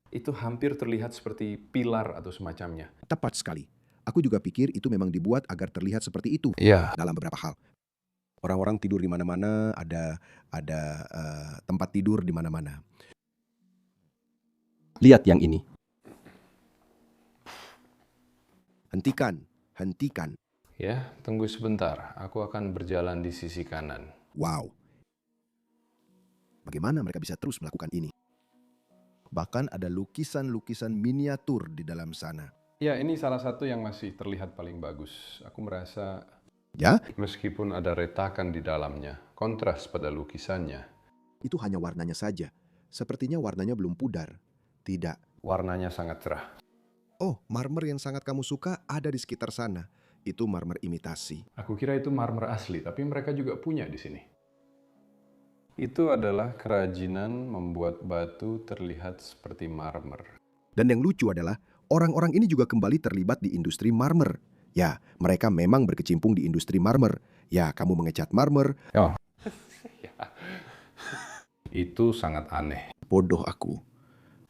Itu hampir terlihat seperti pilar atau semacamnya. tepat sekali. Aku juga pikir itu memang dibuat agar terlihat seperti itu. Iya. Dalam beberapa hal. Orang-orang tidur di mana-mana, ada tempat tidur di mana-mana. Lihat yang ini. Hentikan. Ya, tunggu sebentar. Aku akan berjalan di sisi kanan. Wow. Bagaimana mereka bisa terus melakukan ini? Bahkan ada lukisan-lukisan miniatur di dalam sana. Ya, ini salah satu yang masih terlihat paling bagus. Aku merasa Ya, meskipun ada retakan di dalamnya, kontras pada lukisannya. itu hanya warnanya saja. Sepertinya warnanya belum pudar. Tidak. Warnanya sangat cerah. Oh, marmer yang sangat kamu suka ada di sekitar sana. Itu marmer imitasi. Aku kira itu marmer asli, tapi mereka juga punya di sini. Itu adalah kerajinan membuat batu terlihat seperti marmer. Dan yang lucu adalah, orang-orang ini juga kembali terlibat di industri marmer. Ya, mereka memang berkecimpung di industri marmer. Ya, kamu mengecat marmer. Oh. Itu sangat aneh. Bodoh aku.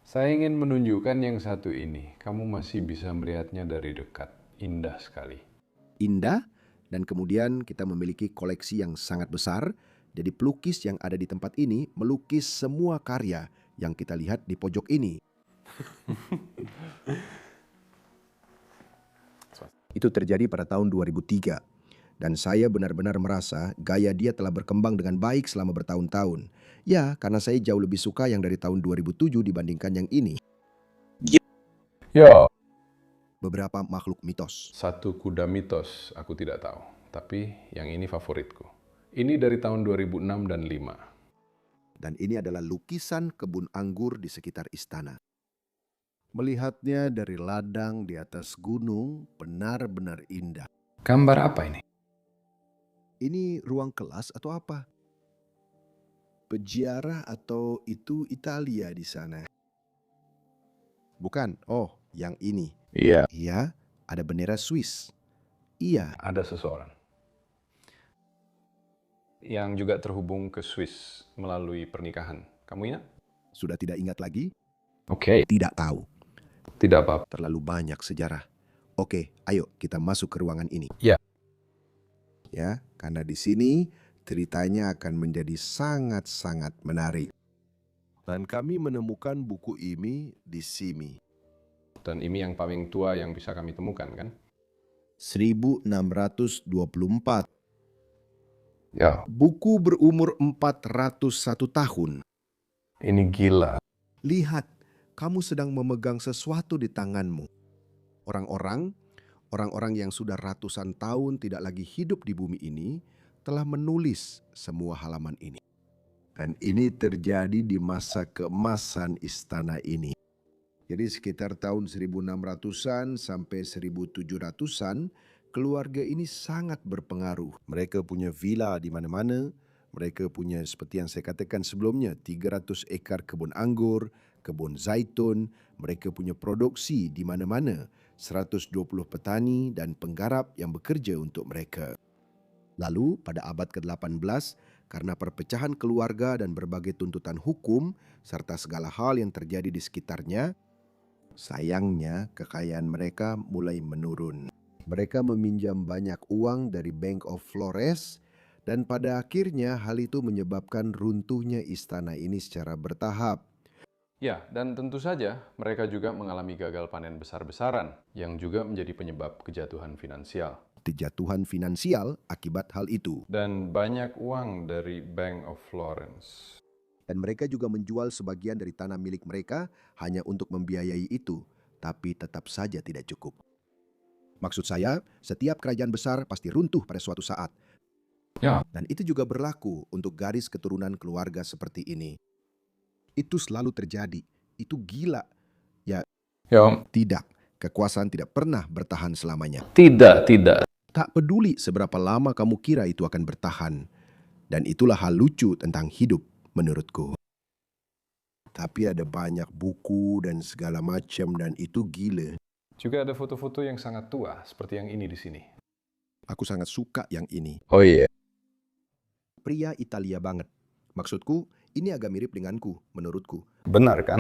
Saya ingin menunjukkan yang satu ini. Kamu masih bisa melihatnya dari dekat. Indah sekali. Indah, dan kemudian kita memiliki koleksi yang sangat besar. Jadi pelukis yang ada di tempat ini melukis semua karya yang kita lihat di pojok ini. Itu terjadi pada tahun 2003. Dan saya benar-benar merasa gaya dia telah berkembang dengan baik selama bertahun-tahun. Ya, karena saya jauh lebih suka yang dari tahun 2007 dibandingkan yang ini. Ya. Beberapa makhluk mitos. Satu kuda mitos, aku tidak tahu. Tapi yang ini favoritku. Ini dari tahun 2006 dan 2005. Dan ini adalah lukisan kebun anggur di sekitar istana. Melihatnya dari ladang di atas gunung benar-benar indah. Gambar apa ini? Ini ruang kelas atau apa? Peziarah atau itu Italia di sana? Bukan. Oh, yang ini. Iya. Iya, ada bendera Swiss. Iya. Ada seseorang yang juga terhubung ke Swiss melalui pernikahan. Kamu ingat? Sudah tidak ingat lagi? Oke. Tidak tahu. Tidak apa-apa. Terlalu banyak sejarah. Oke, ayo kita masuk ke ruangan ini. Ya. Ya, karena di sini ceritanya akan menjadi sangat-sangat menarik. Dan kami menemukan buku ini di sini. Dan ini yang paling tua yang bisa kami temukan, kan? 1624. Ya. Buku berumur 401 tahun. Ini gila. Lihat, kamu sedang memegang sesuatu di tanganmu. Orang-orang yang sudah ratusan tahun tidak lagi hidup di bumi ini telah menulis semua halaman ini. Dan ini terjadi di masa keemasan istana ini. Jadi sekitar tahun 1600-an sampai 1700-an, keluarga ini sangat berpengaruh. Mereka punya villa di mana-mana. Mereka punya, seperti yang saya katakan sebelumnya, 300 ekar kebun anggur. kebun zaitun, mereka punya produksi di mana-mana, 120 petani dan penggarap yang bekerja untuk mereka. Lalu pada abad ke-18, karena perpecahan keluarga dan berbagai tuntutan hukum serta segala hal yang terjadi di sekitarnya, sayangnya kekayaan mereka mulai menurun. Mereka meminjam banyak uang dari Bank of Flores dan pada akhirnya hal itu menyebabkan runtuhnya istana ini secara bertahap. Ya, dan tentu saja mereka juga mengalami gagal panen besar-besaran yang juga menjadi penyebab kejatuhan finansial. Kejatuhan finansial akibat hal itu. Dan banyak uang dari Bank of Florence. Dan mereka juga menjual sebagian dari tanah milik mereka hanya untuk membiayai itu, tapi tetap saja tidak cukup. Maksud saya, setiap kerajaan besar pasti runtuh pada suatu saat. Ya. Dan itu juga berlaku untuk garis keturunan keluarga seperti ini. Itu selalu terjadi. Itu gila. Ya, tidak. Kekuasaan tidak pernah bertahan selamanya. Tidak. Tak peduli seberapa lama kamu kira itu akan bertahan. Dan itulah hal lucu tentang hidup menurutku. Tapi ada banyak buku dan segala macam dan itu gila. Juga ada foto-foto yang sangat tua, seperti yang ini di sini. Aku sangat suka yang ini. Oh iya. Pria Italia banget. Maksudku, ini agak mirip denganku, menurutku. Benar kan?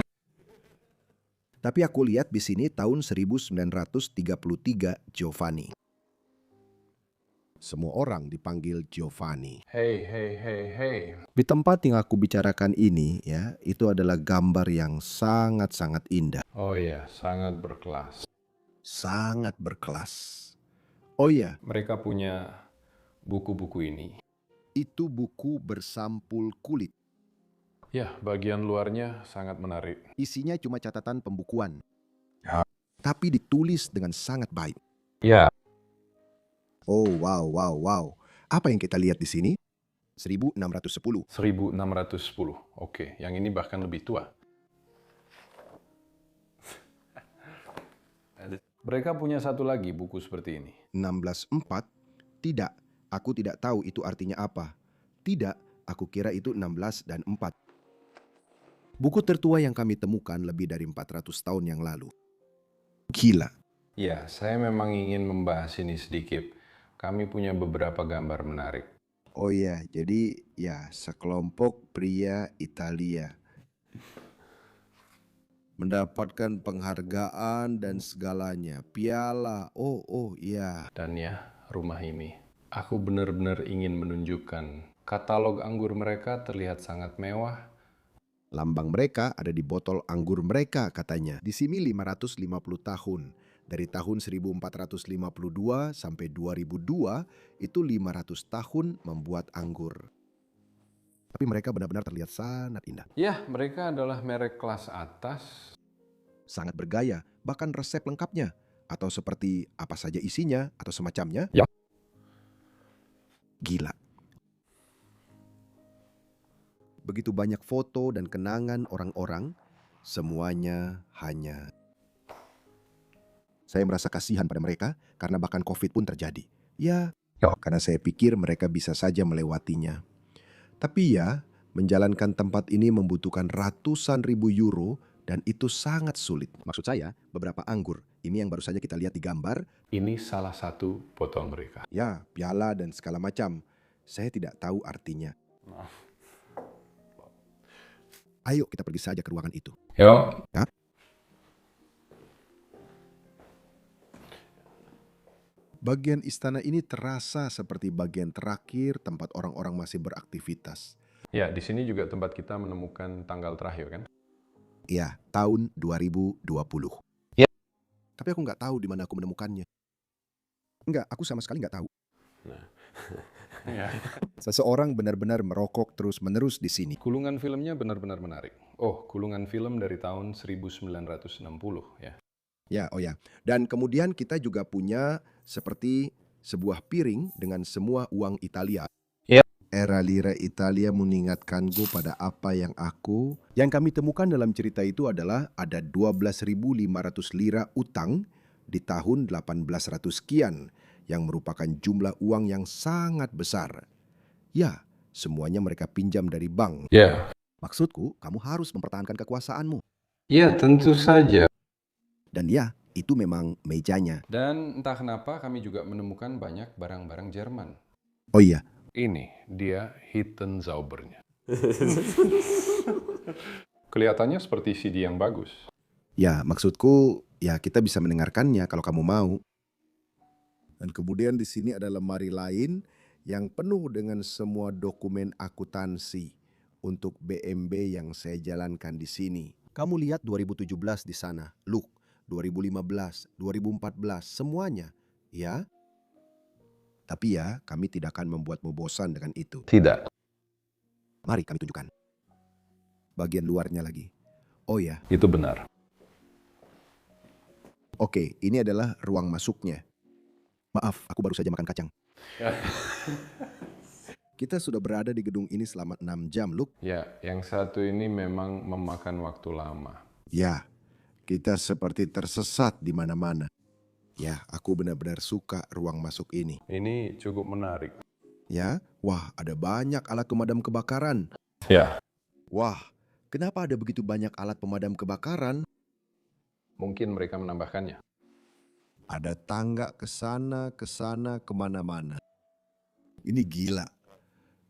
Tapi aku lihat di sini tahun 1933 Giovanni. Semua orang dipanggil Giovanni. Hey. Di tempat yang aku bicarakan ini, ya, itu adalah gambar yang sangat-sangat indah. Oh iya, sangat berkelas. Sangat berkelas. Oh iya, Mereka punya buku-buku ini. itu buku bersampul kulit. Ya, bagian luarnya sangat menarik. Isinya cuma catatan pembukuan. Ya. Tapi ditulis dengan sangat baik. Ya. Oh, wow. Apa yang kita lihat di sini? 1610. 1610. Oke, yang ini bahkan lebih tua. Mereka punya satu lagi buku seperti ini. 1604? Tidak, aku tidak tahu itu artinya apa. Tidak, aku kira itu 16 dan 4. Buku tertua yang kami temukan lebih dari 400 tahun yang lalu. Gila. Ya, saya memang ingin membahas ini sedikit. Kami punya beberapa gambar menarik. Oh iya, jadi ya sekelompok pria Italia mendapatkan penghargaan dan segalanya, piala, oh iya. Dan ya, rumah ini. Aku benar-benar ingin menunjukkan katalog anggur mereka terlihat sangat mewah. Lambang mereka ada di botol anggur mereka katanya. Di sini 550 tahun. Dari tahun 1452 sampai 2002 itu 500 tahun membuat anggur. Tapi mereka benar-benar terlihat sangat indah. Ya, mereka adalah merek kelas atas. Sangat bergaya, bahkan resep lengkapnya. Atau seperti apa saja isinya atau semacamnya. Ya. Gila. Begitu banyak foto dan kenangan orang-orang, semuanya hanya... Saya merasa kasihan pada mereka karena bahkan COVID pun terjadi. Ya, karena saya pikir mereka bisa saja melewatinya. Tapi ya, menjalankan tempat ini membutuhkan ratusan ribu euro dan itu sangat sulit. Maksud saya, beberapa anggur, ini yang baru saja kita lihat di gambar. Ini salah satu botol mereka. Ya, piala dan segala macam. Saya tidak tahu artinya. Ayo kita pergi saja ke ruangan itu. Yuk. Ya? Bagian istana ini terasa seperti bagian terakhir tempat orang-orang masih beraktivitas. Ya, di sini juga tempat kita menemukan tanggal terakhir kan? Ya, tahun 2020. Ya. Tapi aku nggak tahu di mana aku menemukannya. Enggak, aku sama sekali nggak tahu. Nah. Ya. Seseorang benar-benar merokok terus-menerus di sini. Gulungan filmnya benar-benar menarik. Oh, gulungan film dari tahun 1960 ya. Ya, oh ya. Dan kemudian kita juga punya seperti sebuah piring dengan semua uang Italia. Ya. Era lira Italia mengingatkanku pada apa yang kami temukan dalam cerita itu adalah ada 12.500 lira utang di tahun 1800 sekian yang merupakan jumlah uang yang sangat besar. Ya, semuanya mereka pinjam dari bank. Ya. Maksudku, kamu harus mempertahankan kekuasaanmu. Ya, tentu saja. Dan ya, itu memang mejanya. Dan entah kenapa kami juga menemukan banyak barang-barang Jerman. Oh iya, Ini dia Hidden Zaubernya. Kelihatannya seperti CD yang bagus. ya maksudku ya kita bisa mendengarkannya kalau kamu mau. Dan kemudian di sini ada lemari lain yang penuh dengan semua dokumen akuntansi untuk BMB yang saya jalankan di sini. Kamu lihat 2017 di sana, look, 2015, 2014, semuanya. Ya, tapi ya kami tidak akan membuatmu bosan dengan itu. Tidak. Mari kami tunjukkan. Bagian luarnya lagi. Oh ya, Itu benar. oke, ini adalah ruang masuknya. Maaf, aku baru saja makan kacang. Kita sudah berada di gedung ini selama 6 jam, Luke. Ya, yang satu ini memang memakan waktu lama. Ya, kita seperti tersesat di mana-mana. Ya, aku benar-benar suka ruang masuk ini. Ini cukup menarik. Ya, wah ada banyak alat pemadam kebakaran. Ya, Wah, kenapa ada begitu banyak alat pemadam kebakaran? mungkin mereka menambahkannya. Ada tangga ke sana, kemana-mana. Ini gila.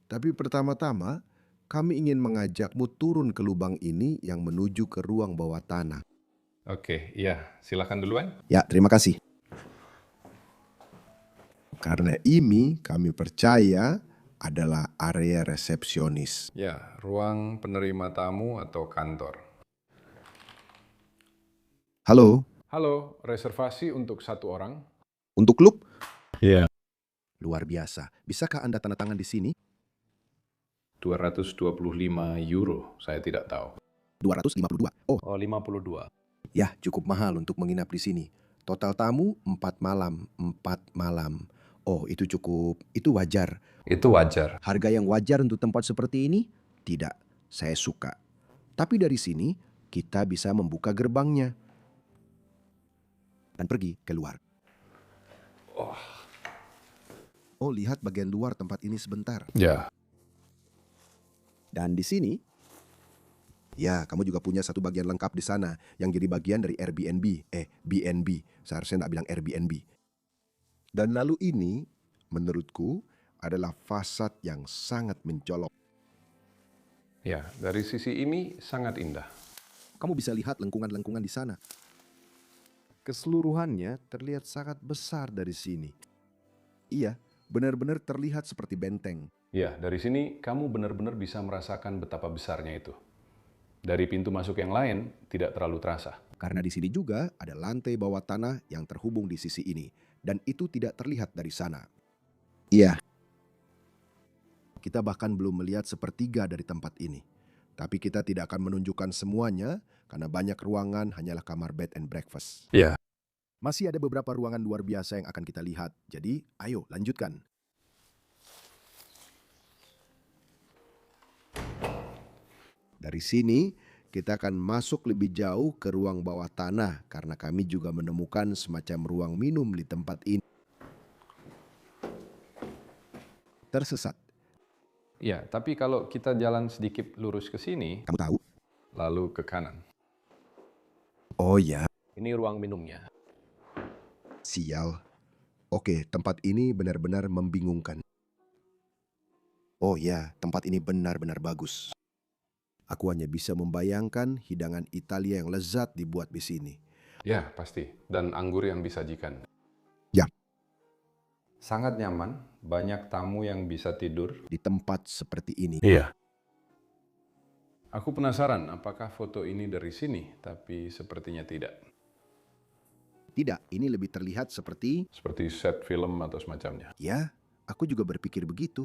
Tapi pertama-tama, kami ingin mengajakmu turun ke lubang ini yang menuju ke ruang bawah tanah. Oke, iya. Silakan duluan. Ya, terima kasih. Karena ini kami percaya adalah area resepsionis. Ya, ruang penerima tamu atau kantor. Halo, Halo, reservasi untuk 1 orang? untuk klub? Iya. Luar biasa. Bisakah Anda tanda tangan di sini? 225 euro, saya tidak tahu. 252. Oh, Oh, 52. ya cukup mahal untuk menginap di sini. Total tamu 4 malam, 4 malam. Oh, itu cukup, itu wajar. Itu wajar. Harga yang wajar untuk tempat seperti ini? Tidak, saya suka. Tapi dari sini, kita bisa membuka gerbangnya. Dan pergi keluar. Oh, lihat bagian luar tempat ini sebentar. Ya, Dan di sini, ya kamu juga punya satu bagian lengkap di sana yang jadi bagian dari Airbnb. BNB. Seharusnya nggak bilang Airbnb. Dan lalu ini, menurutku, adalah fasad yang sangat mencolok. ya, dari sisi ini sangat indah. Kamu bisa lihat lengkungan-lengkungan di sana. Keseluruhannya terlihat sangat besar dari sini. Iya, benar-benar terlihat seperti benteng. Ya, dari sini kamu benar-benar bisa merasakan betapa besarnya itu. Dari pintu masuk yang lain, tidak terlalu terasa. Karena di sini juga ada lantai bawah tanah yang terhubung di sisi ini. Dan itu tidak terlihat dari sana. Iya. Kita bahkan belum melihat sepertiga dari tempat ini. Tapi kita tidak akan menunjukkan semuanya karena banyak ruangan hanyalah kamar bed and breakfast. Ya. Masih ada beberapa ruangan luar biasa yang akan kita lihat. Jadi, ayo lanjutkan. Dari sini, kita akan masuk lebih jauh ke ruang bawah tanah karena kami juga menemukan semacam ruang minum di tempat ini. Tersesat. Ya, tapi kalau kita jalan sedikit lurus ke sini, Kamu tahu? lalu ke kanan. Oh ya, Ini ruang minumnya. sial. Oke, tempat ini benar-benar membingungkan. Oh ya, tempat ini benar-benar bagus. Aku hanya bisa membayangkan hidangan Italia yang lezat dibuat di sini. Ya, pasti. Dan anggur yang disajikan. Ya. Sangat nyaman, banyak tamu yang bisa tidur. Di tempat seperti ini. Iya. Aku penasaran apakah foto ini dari sini, tapi sepertinya tidak. Tidak, ini lebih terlihat seperti... Seperti set film atau semacamnya. Ya, aku juga berpikir begitu.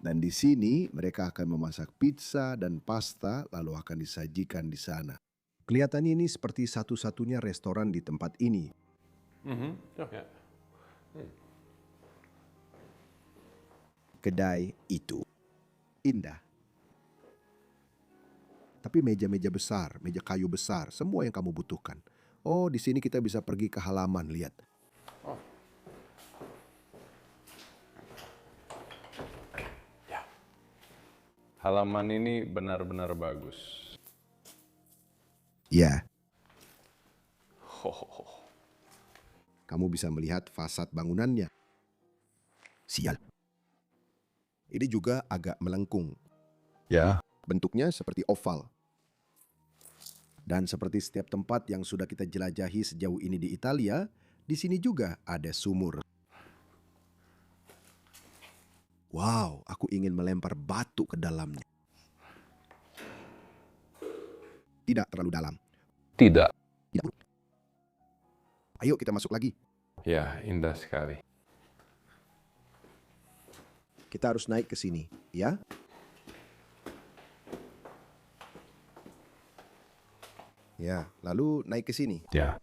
Dan di sini mereka akan memasak pizza dan pasta lalu akan disajikan di sana. Kelihatannya ini seperti satu-satunya restoran di tempat ini. Ya. Kedai itu indah. Tapi meja-meja besar, meja kayu besar, semua yang kamu butuhkan. Oh, di sini kita bisa pergi ke halaman, lihat. Halaman ini benar-benar bagus. Ya, Ho, ho, ho. kamu bisa melihat fasad bangunannya. Sial. Ini juga agak melengkung. Ya. Bentuknya seperti oval. Dan seperti setiap tempat yang sudah kita jelajahi sejauh ini di Italia, di sini juga ada sumur. Wow, aku ingin melempar batu ke dalamnya. Tidak terlalu dalam. Tidak. Tidak. Ayo kita masuk lagi. Ya, indah sekali. Kita harus naik ke sini, ya? Ya, lalu naik ke sini. Ya.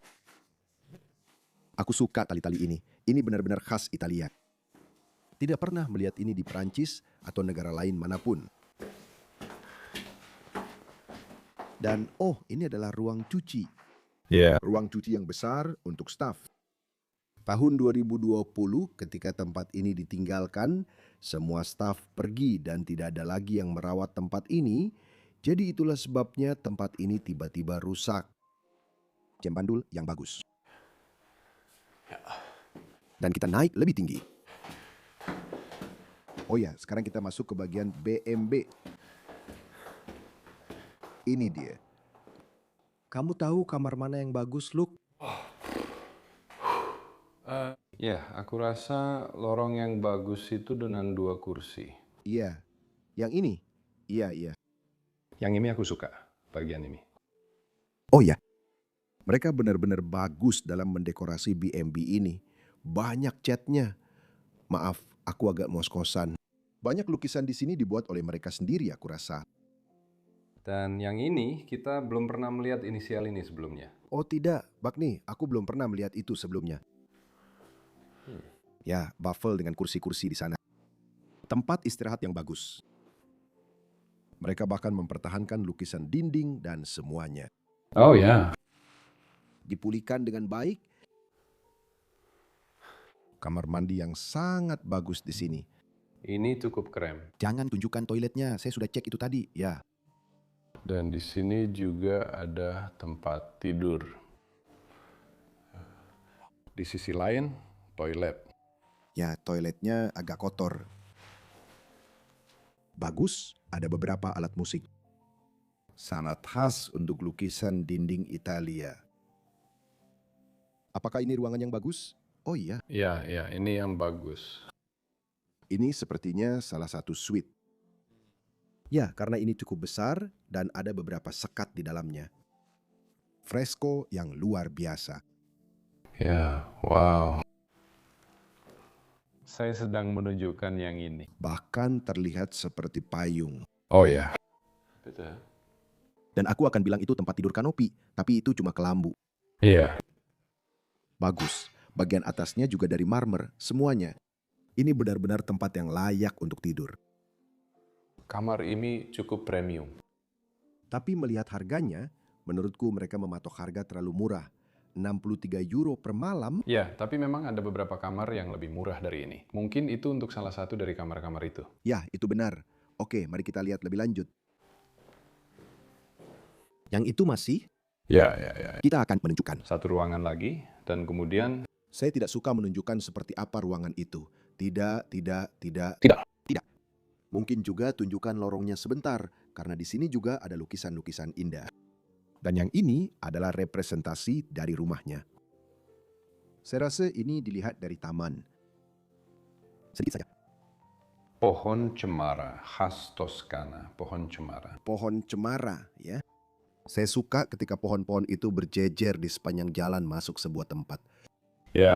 Aku suka tali-tali ini. Ini benar-benar khas Italia. Tidak pernah melihat ini di Perancis atau negara lain manapun. Dan ini adalah ruang cuci. Ya. Ruang cuci yang besar untuk staf. Tahun 2020 ketika tempat ini ditinggalkan, semua staf pergi dan tidak ada lagi yang merawat tempat ini. Jadi itulah sebabnya tempat ini tiba-tiba rusak. Jam bandul yang bagus. Dan kita naik lebih tinggi. Oh ya, sekarang kita masuk ke bagian BMB. Ini dia. Kamu tahu kamar mana yang bagus, Luke? Ya, aku rasa lorong yang bagus itu dengan 2 kursi. Iya. Yang ini? Iya. Yang ini aku suka, bagian ini. Oh ya, mereka benar-benar bagus dalam mendekorasi B&B ini. Banyak catnya. Maaf, aku agak ngos-ngosan. Banyak lukisan di sini dibuat oleh mereka sendiri, aku rasa. Dan yang ini, kita belum pernah melihat inisial ini sebelumnya. Oh tidak, Bagni, aku belum pernah melihat itu sebelumnya. Ya, baffle dengan kursi-kursi di sana. Tempat istirahat yang bagus. Mereka bahkan mempertahankan lukisan dinding dan semuanya. Oh ya. Dipulihkan dengan baik. Kamar mandi yang sangat bagus di sini. Ini cukup keren. Jangan tunjukkan toiletnya, saya sudah cek itu tadi. Ya, Dan di sini juga ada tempat tidur. Di sisi lain, toilet. ya toiletnya agak kotor. Bagus, ada beberapa alat musik. Sangat khas untuk lukisan dinding Italia. Apakah ini ruangan yang bagus? Oh iya, Ya, ini yang bagus. ini sepertinya salah satu suite. Ya, karena ini cukup besar dan ada beberapa sekat di dalamnya. Fresko yang luar biasa. Ya, wow. Saya sedang menunjukkan yang ini. Bahkan terlihat seperti payung. Oh ya. Betul. Dan aku akan bilang itu tempat tidur kanopi, tapi itu cuma kelambu. Iya. Bagus. Bagian atasnya juga dari marmer, semuanya. Ini benar-benar tempat yang layak untuk tidur. Kamar ini cukup premium. Tapi melihat harganya, menurutku mereka mematok harga terlalu murah. 63 euro per malam. Ya, tapi memang ada beberapa kamar yang lebih murah dari ini. Mungkin itu untuk salah satu dari kamar-kamar itu. Ya, itu benar. Oke, mari kita lihat lebih lanjut. Yang itu masih, Ya. kita akan menunjukkan. Satu ruangan lagi, dan kemudian... Saya tidak suka menunjukkan seperti apa ruangan itu. Tidak. Tidak. Mungkin juga tunjukkan lorongnya sebentar, karena di sini juga ada lukisan-lukisan indah. Dan yang ini adalah representasi dari rumahnya. Saya rasa ini dilihat dari taman. Sedikit saja. Pohon cemara, khas Toskana, pohon cemara. Pohon cemara, ya. Saya suka ketika pohon-pohon itu berjejer di sepanjang jalan masuk sebuah tempat. Ya.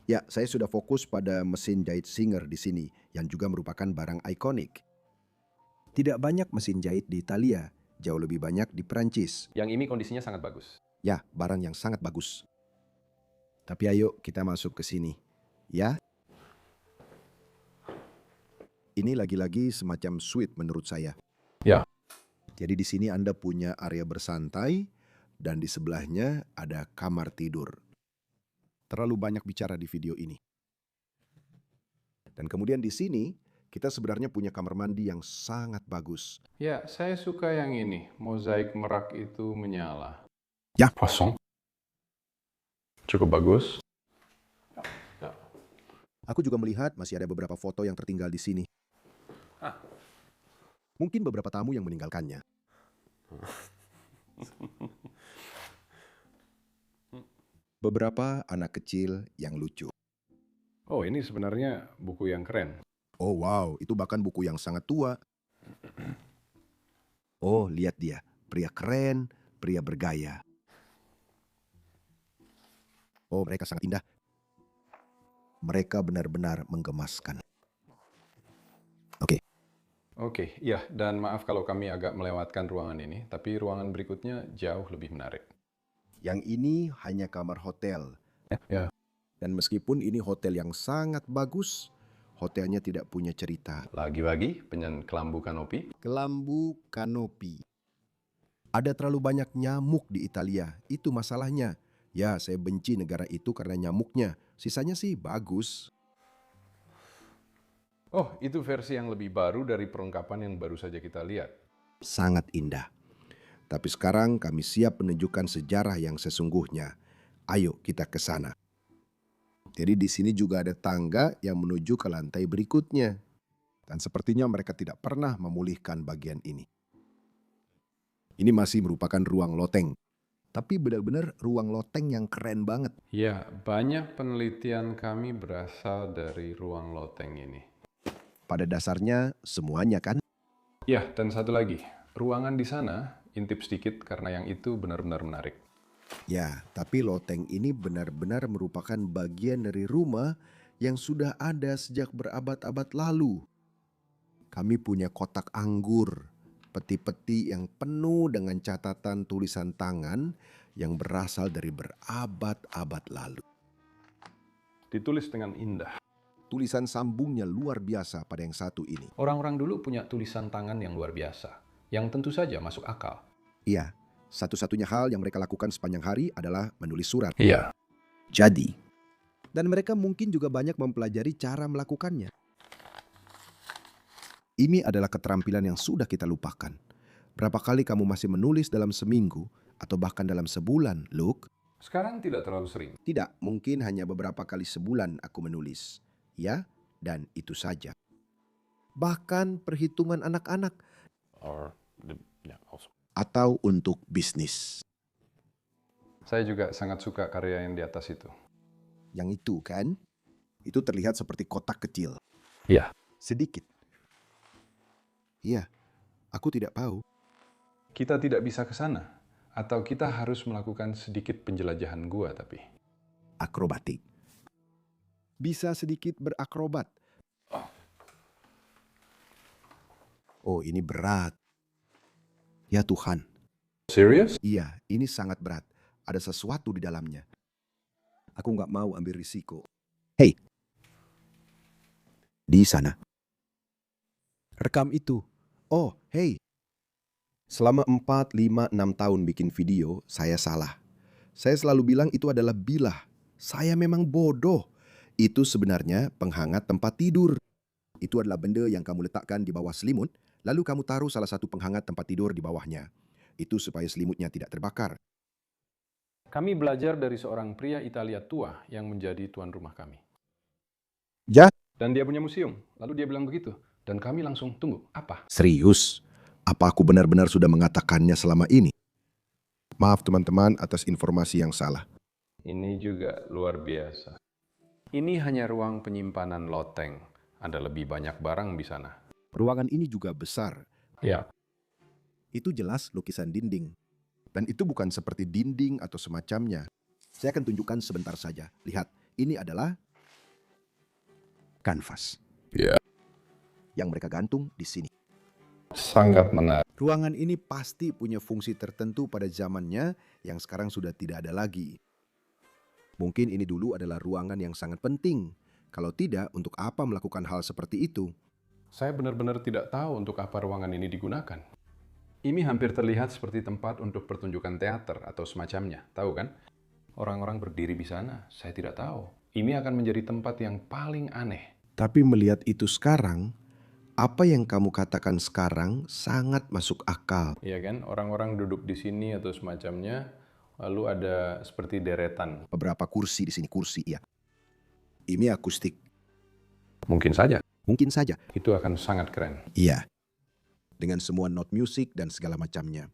Ya, saya sudah fokus pada mesin jahit Singer di sini, yang juga merupakan barang ikonik. Tidak banyak mesin jahit di Italia, jauh lebih banyak di Perancis. Yang ini kondisinya sangat bagus. Ya, barang yang sangat bagus. Tapi ayo kita masuk ke sini, ya. Ini lagi-lagi semacam suite menurut saya. Ya. Jadi di sini Anda punya area bersantai dan di sebelahnya ada kamar tidur. Terlalu banyak bicara di video ini. Dan kemudian di sini Kita sebenarnya punya kamar mandi yang sangat bagus. Ya, saya suka yang ini. Mozaik merak itu menyala. Ya. Kosong. Cukup bagus. Ya. Aku juga melihat masih ada beberapa foto yang tertinggal di sini. Mungkin beberapa tamu yang meninggalkannya. Beberapa anak kecil yang lucu. Oh, ini sebenarnya buku yang keren. Oh wow, itu bahkan buku yang sangat tua. Oh, lihat dia. Pria keren, pria bergaya. Oh, mereka sangat indah. Mereka benar-benar menggemaskan. Oke, ya, dan maaf kalau kami agak melewatkan ruangan ini, tapi ruangan berikutnya jauh lebih menarik. Yang ini hanya kamar hotel. Ya. Dan meskipun ini hotel yang sangat bagus, hotelnya tidak punya cerita. Lagi-lagi, penyan kelambu kanopi. Kelambu kanopi. Ada terlalu banyak nyamuk di Italia, itu masalahnya. Ya, saya benci negara itu karena nyamuknya. Sisanya sih bagus. Oh, itu versi yang lebih baru dari perlengkapan yang baru saja kita lihat. Sangat indah. Tapi sekarang kami siap menunjukkan sejarah yang sesungguhnya. Ayo kita ke sana. Jadi di sini juga ada tangga yang menuju ke lantai berikutnya. Dan sepertinya mereka tidak pernah memulihkan bagian ini. Ini masih merupakan ruang loteng. Tapi benar-benar ruang loteng yang keren banget. Ya, banyak penelitian kami berasal dari ruang loteng ini. Pada dasarnya semuanya kan? Ya, dan satu lagi, ruangan di sana, intip sedikit karena yang itu benar-benar menarik. Ya, tapi loteng ini benar-benar merupakan bagian dari rumah yang sudah ada sejak berabad-abad lalu. Kami punya kotak anggur, peti-peti yang penuh dengan catatan tulisan tangan yang berasal dari berabad-abad lalu. Ditulis dengan indah. Tulisan sambungnya luar biasa pada yang satu ini. Orang-orang dulu punya tulisan tangan yang luar biasa, yang tentu saja masuk akal. Iya, satu-satunya hal yang mereka lakukan sepanjang hari adalah menulis surat. Iya. Jadi, dan mereka mungkin juga banyak mempelajari cara melakukannya. Ini adalah keterampilan yang sudah kita lupakan. Berapa kali kamu masih menulis dalam seminggu atau bahkan dalam sebulan, Luke? Sekarang tidak terlalu sering. Tidak, mungkin hanya beberapa kali sebulan aku menulis. Ya, dan itu saja. Bahkan perhitungan anak-anak. Atau untuk bisnis. Saya juga sangat suka karya yang di atas itu. Yang itu kan, itu terlihat seperti kotak kecil. Iya. Sedikit. Iya, aku tidak tahu. Kita tidak bisa ke sana, atau kita harus melakukan sedikit penjelajahan gua tapi. Akrobatik. Bisa sedikit berakrobat. Oh, ini berat. Ya Tuhan. Serius? Iya, ini sangat berat. Ada sesuatu di dalamnya. Aku nggak mau ambil risiko. Hei. Di sana. Rekam itu. Oh, hei. Selama 4, 5, 6 tahun bikin video, saya salah. Saya selalu bilang itu adalah bilah. Saya memang bodoh. Itu sebenarnya penghangat tempat tidur. Itu adalah benda yang kamu letakkan di bawah selimut, lalu kamu taruh salah satu penghangat tempat tidur di bawahnya. Itu supaya selimutnya tidak terbakar. Kami belajar dari seorang pria Italia tua yang menjadi tuan rumah kami. Ya? Dan dia punya museum. Lalu dia bilang begitu. Dan kami langsung, tunggu, apa? Serius? Apa aku benar-benar sudah mengatakannya selama ini? Maaf teman-teman atas informasi yang salah. Ini juga luar biasa. Ini hanya ruang penyimpanan loteng. Ada lebih banyak barang di sana. Ruangan ini juga besar. Ya. Itu jelas lukisan dinding. Dan itu bukan seperti dinding atau semacamnya. Saya akan tunjukkan sebentar saja. Lihat, ini adalah kanvas. Ya. Yang mereka gantung di sini. Sangat menarik. Ruangan ini pasti punya fungsi tertentu pada zamannya yang sekarang sudah tidak ada lagi. Mungkin ini dulu adalah ruangan yang sangat penting. Kalau tidak, untuk apa melakukan hal seperti itu? Saya benar-benar tidak tahu untuk apa ruangan ini digunakan. Ini hampir terlihat seperti tempat untuk pertunjukan teater atau semacamnya. Tahu kan? Orang-orang berdiri di sana. Saya tidak tahu. Ini akan menjadi tempat yang paling aneh. Tapi melihat itu sekarang, Apa yang kamu katakan sekarang sangat masuk akal. Iya kan? Orang-orang duduk di sini atau semacamnya, lalu ada seperti deretan. Beberapa kursi di sini, kursi ya. Ini akustik. Mungkin saja. Mungkin saja. Itu akan sangat keren. Iya. Dengan semua not music dan segala macamnya.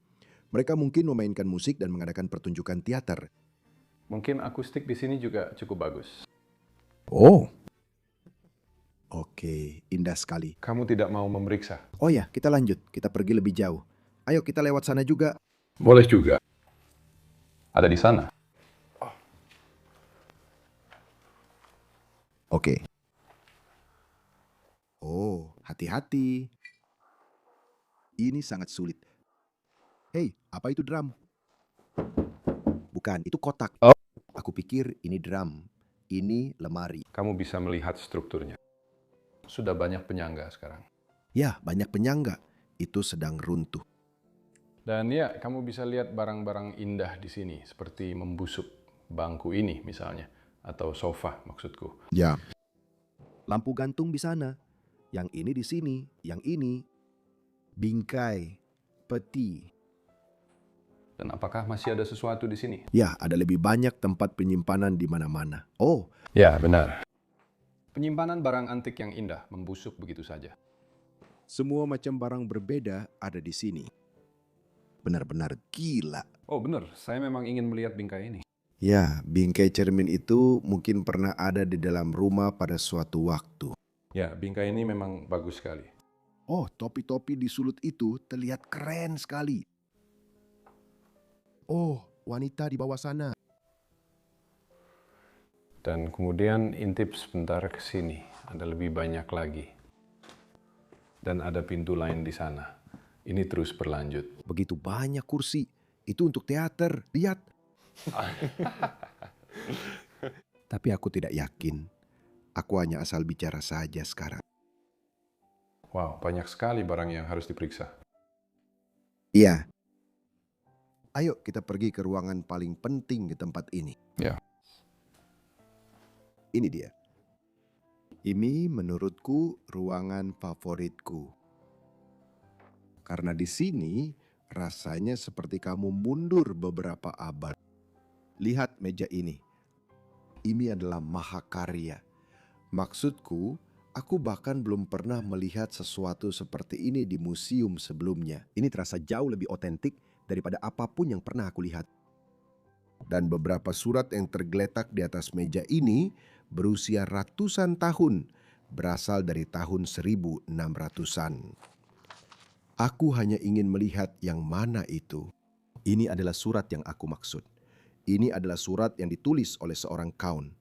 Mereka mungkin memainkan musik dan mengadakan pertunjukan teater. Mungkin akustik di sini juga cukup bagus. Oh. Oke, indah sekali. Kamu tidak mau memeriksa? Oh ya, kita lanjut. Kita pergi lebih jauh. Ayo kita lewat sana juga. Boleh juga. Ada di sana. Oke. Oh, hati-hati. Ini sangat sulit. Hei, apa itu drum? Bukan, itu kotak. Oh. Aku pikir ini drum. Ini lemari. Kamu bisa melihat strukturnya. Sudah banyak penyangga sekarang. Ya, banyak penyangga. Itu sedang runtuh. Dan ya, kamu bisa lihat barang-barang indah di sini, seperti membusuk bangku ini misalnya, atau sofa maksudku. Ya. Lampu gantung di sana. Yang ini di sini. Yang ini. Bingkai. Peti. Dan apakah masih ada sesuatu di sini? Ya, ada lebih banyak tempat penyimpanan di mana-mana. Oh, Ya, benar. Penyimpanan barang antik yang indah membusuk begitu saja. semua macam barang berbeda ada di sini. Benar-benar gila. Oh, benar. Saya memang ingin melihat bingkai ini. Ya, bingkai cermin itu mungkin pernah ada di dalam rumah pada suatu waktu. Ya, bingkai ini memang bagus sekali. Oh, topi-topi di sulut itu terlihat keren sekali. Oh, wanita di bawah sana. Dan kemudian intip sebentar ke sini. Ada lebih banyak lagi. Dan ada pintu lain di sana. Ini terus berlanjut. Begitu banyak kursi. Itu untuk teater. Lihat. Tapi aku tidak yakin. Aku hanya asal bicara saja sekarang. Wow, banyak sekali barang yang harus diperiksa. Iya. Ayo kita pergi ke ruangan paling penting di tempat ini. Ya. Ini dia. Ini menurutku ruangan favoritku. Karena di sini rasanya seperti kamu mundur beberapa abad. Lihat meja ini. Ini adalah mahakarya. Maksudku, aku bahkan belum pernah melihat sesuatu seperti ini di museum sebelumnya. Ini terasa jauh lebih otentik daripada apapun yang pernah aku lihat. Dan beberapa surat yang tergeletak di atas meja ini berusia ratusan tahun, berasal dari tahun 1600-an. Aku hanya ingin melihat yang mana itu. Ini adalah surat yang aku maksud. Ini adalah surat yang ditulis oleh seorang kaun.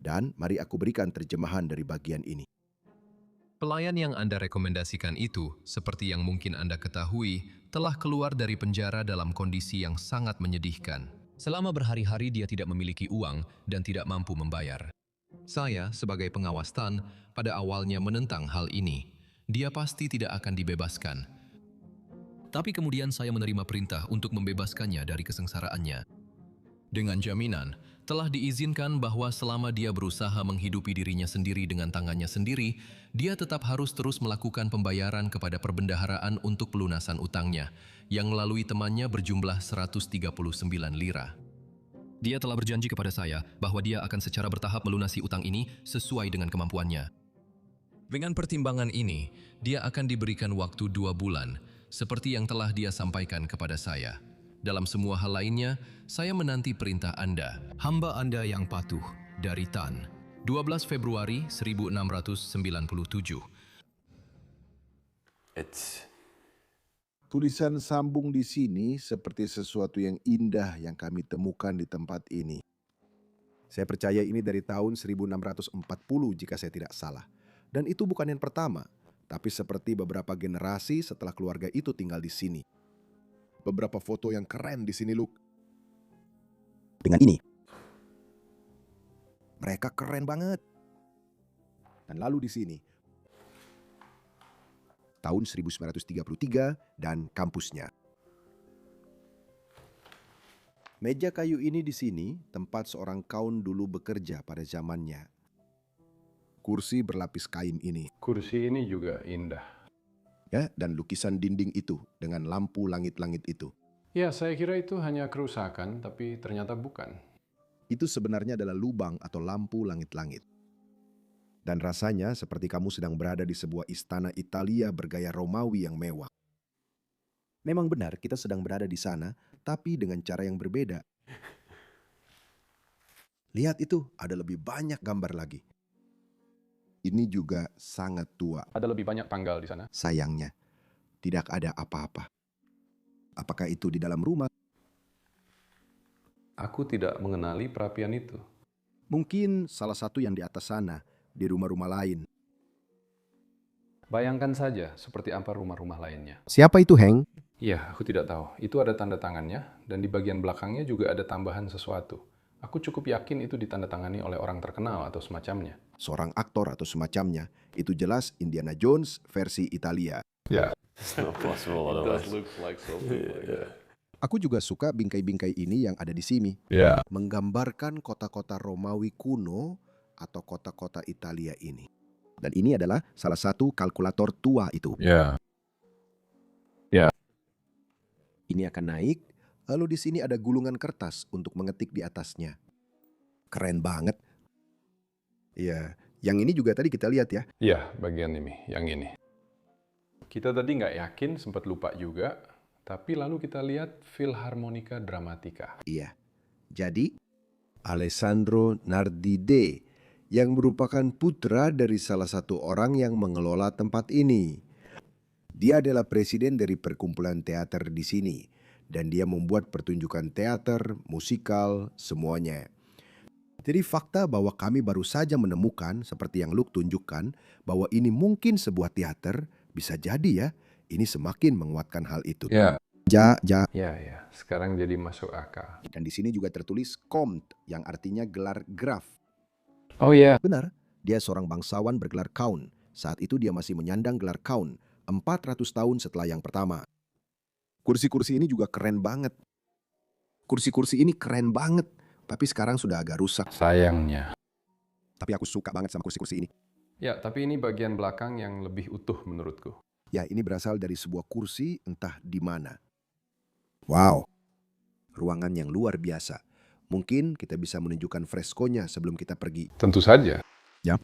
Dan mari aku berikan terjemahan dari bagian ini. Pelayan yang Anda rekomendasikan itu, seperti yang mungkin Anda ketahui, telah keluar dari penjara dalam kondisi yang sangat menyedihkan. Selama berhari-hari dia tidak memiliki uang dan tidak mampu membayar. Saya, sebagai pengawas Tan, pada awalnya menentang hal ini. Dia pasti tidak akan dibebaskan. Tapi kemudian saya menerima perintah untuk membebaskannya dari kesengsaraannya. Dengan jaminan, telah diizinkan bahwa selama dia berusaha menghidupi dirinya sendiri dengan tangannya sendiri, dia tetap harus terus melakukan pembayaran kepada perbendaharaan untuk pelunasan utangnya, yang melalui temannya berjumlah 139 lira. Dia telah berjanji kepada saya bahwa dia akan secara bertahap melunasi utang ini sesuai dengan kemampuannya. Dengan pertimbangan ini, dia akan diberikan waktu 2 bulan, seperti yang telah dia sampaikan kepada saya. Dalam semua hal lainnya, saya menanti perintah Anda. Hamba Anda yang patuh, dari Tan. 12 Februari 1697. Tulisan sambung di sini seperti sesuatu yang indah yang kami temukan di tempat ini. Saya percaya ini dari tahun 1640 jika saya tidak salah. Dan itu bukan yang pertama, tapi seperti beberapa generasi setelah keluarga itu tinggal di sini. Beberapa foto yang keren di sini, Luke. Dengan ini. Mereka keren banget. Dan lalu di sini. Tahun 1933 dan kampusnya. Meja kayu ini di sini tempat seorang kaun dulu bekerja pada zamannya. Kursi berlapis kain ini. Kursi ini juga indah. Ya, dan lukisan dinding itu dengan lampu langit-langit itu. Ya, saya kira itu hanya kerusakan, tapi ternyata bukan. Itu sebenarnya adalah lubang atau lampu langit-langit. Dan rasanya seperti kamu sedang berada di sebuah istana Italia bergaya Romawi yang mewah. Memang benar kita sedang berada di sana, tapi dengan cara yang berbeda. Lihat itu, ada lebih banyak gambar lagi. Ini juga sangat tua. Ada lebih banyak tanggal di sana. Sayangnya, tidak ada apa-apa. Apakah itu di dalam rumah? Aku tidak mengenali perapian itu. Mungkin salah satu yang di atas sana, di rumah-rumah lain. Bayangkan saja seperti apa rumah-rumah lainnya. Siapa itu, Heng? Ya, aku tidak tahu. Itu ada tanda tangannya, dan di bagian belakangnya juga ada tambahan sesuatu. Aku cukup yakin itu ditandatangani oleh orang terkenal atau semacamnya. Seorang aktor atau semacamnya. Itu jelas Indiana Jones versi Italia. Ya. It's not possible otherwise. Aku juga suka bingkai-bingkai ini yang ada di sini. Ya. Menggambarkan kota-kota Romawi kuno atau kota-kota Italia ini. Dan ini adalah salah satu kalkulator tua itu. Ya. Ini akan naik, lalu di sini ada gulungan kertas untuk mengetik di atasnya. Keren banget. Ya, yang ini juga tadi kita lihat ya. Ya, bagian ini, yang ini. Kita tadi nggak yakin, sempat lupa juga, tapi lalu kita lihat Philharmonica Dramatica. Iya. Jadi, Alessandro Nardide yang merupakan putra dari salah satu orang yang mengelola tempat ini. Dia adalah presiden dari perkumpulan teater di sini, dan dia membuat pertunjukan teater, musikal, semuanya. Jadi fakta bahwa kami baru saja menemukan, seperti yang Luke tunjukkan, bahwa ini mungkin sebuah teater, bisa jadi ya, ini semakin menguatkan hal itu. Ya. Ya. Sekarang jadi masuk akal. Dan di sini juga tertulis Comte, yang artinya gelar Graf. Oh ya. Benar, dia seorang bangsawan bergelar Count. Saat itu dia masih menyandang gelar Count, 400 tahun setelah yang pertama. Kursi-kursi ini juga keren banget. Kursi-kursi ini keren banget, tapi sekarang sudah agak rusak. Sayangnya. Tapi aku suka banget sama kursi-kursi ini. Ya, tapi ini bagian belakang yang lebih utuh menurutku. Ya, ini berasal dari sebuah kursi entah di mana. Wow, ruangan yang luar biasa. Mungkin kita bisa menunjukkan freskonya sebelum kita pergi. Tentu saja. Ya.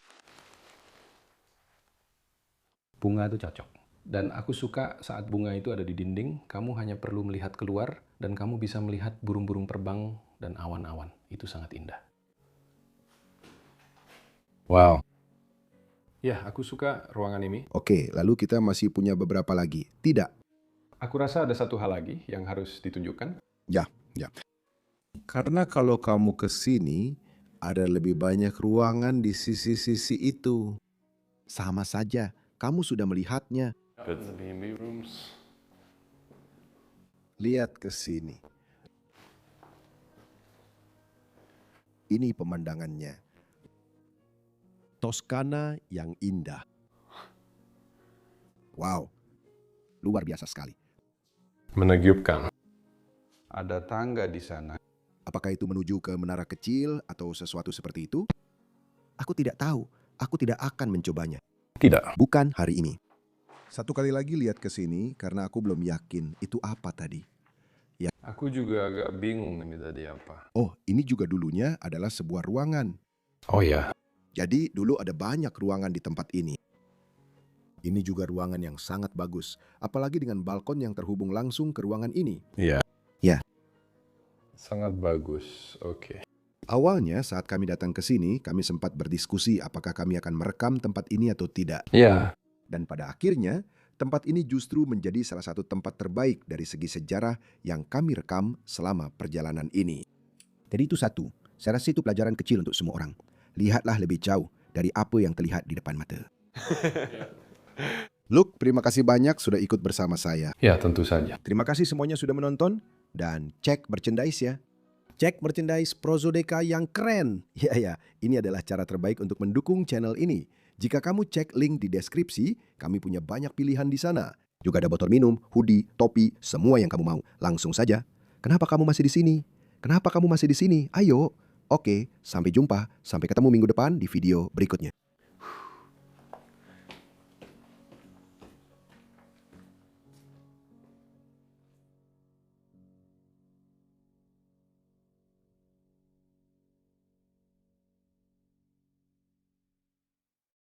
Bunga itu cocok. Dan aku suka saat bunga itu ada di dinding, kamu hanya perlu melihat keluar, dan kamu bisa melihat burung-burung terbang dan awan-awan. Itu sangat indah. Wow. Ya, aku suka ruangan ini. Oke, lalu kita masih punya beberapa lagi. Tidak. Aku rasa ada satu hal lagi yang harus ditunjukkan. Ya. Karena kalau kamu ke sini, ada lebih banyak ruangan di sisi-sisi itu. Sama saja, kamu sudah melihatnya. Lihat ke sini. Ini pemandangannya. Toskana yang indah. Wow, luar biasa sekali. Menakjubkan. Ada tangga di sana. Apakah itu menuju ke menara kecil atau sesuatu seperti itu? Aku tidak tahu. Aku tidak akan mencobanya. Tidak. Bukan hari ini. Satu kali lagi lihat ke sini karena aku belum yakin itu apa tadi. Aku juga agak bingung ini tadi apa. Oh, ini juga dulunya adalah sebuah ruangan. Oh ya. Jadi dulu ada banyak ruangan di tempat ini. Ini juga ruangan yang sangat bagus, apalagi dengan balkon yang terhubung langsung ke ruangan ini. Iya. Ya. Sangat bagus. Oke. Awalnya saat kami datang ke sini, kami sempat berdiskusi apakah kami akan merekam tempat ini atau tidak. Iya. Dan pada akhirnya, tempat ini justru menjadi salah satu tempat terbaik dari segi sejarah yang kami rekam selama perjalanan ini. Jadi itu satu, saya rasa itu pelajaran kecil untuk semua orang. Lihatlah lebih jauh dari apa yang terlihat di depan mata. Luke, terima kasih banyak sudah ikut bersama saya. Ya, tentu saja. Terima kasih semuanya sudah menonton dan cek merchandise ya. Cek merchandise Prozodeka yang keren. Ya, ini adalah cara terbaik untuk mendukung channel ini. Jika kamu cek link di deskripsi, kami punya banyak pilihan di sana. Juga ada botol minum, hoodie, topi, semua yang kamu mau. Langsung saja. Kenapa kamu masih di sini? Kenapa kamu masih di sini? Ayo. Oke, sampai jumpa. Sampai ketemu minggu depan di video berikutnya.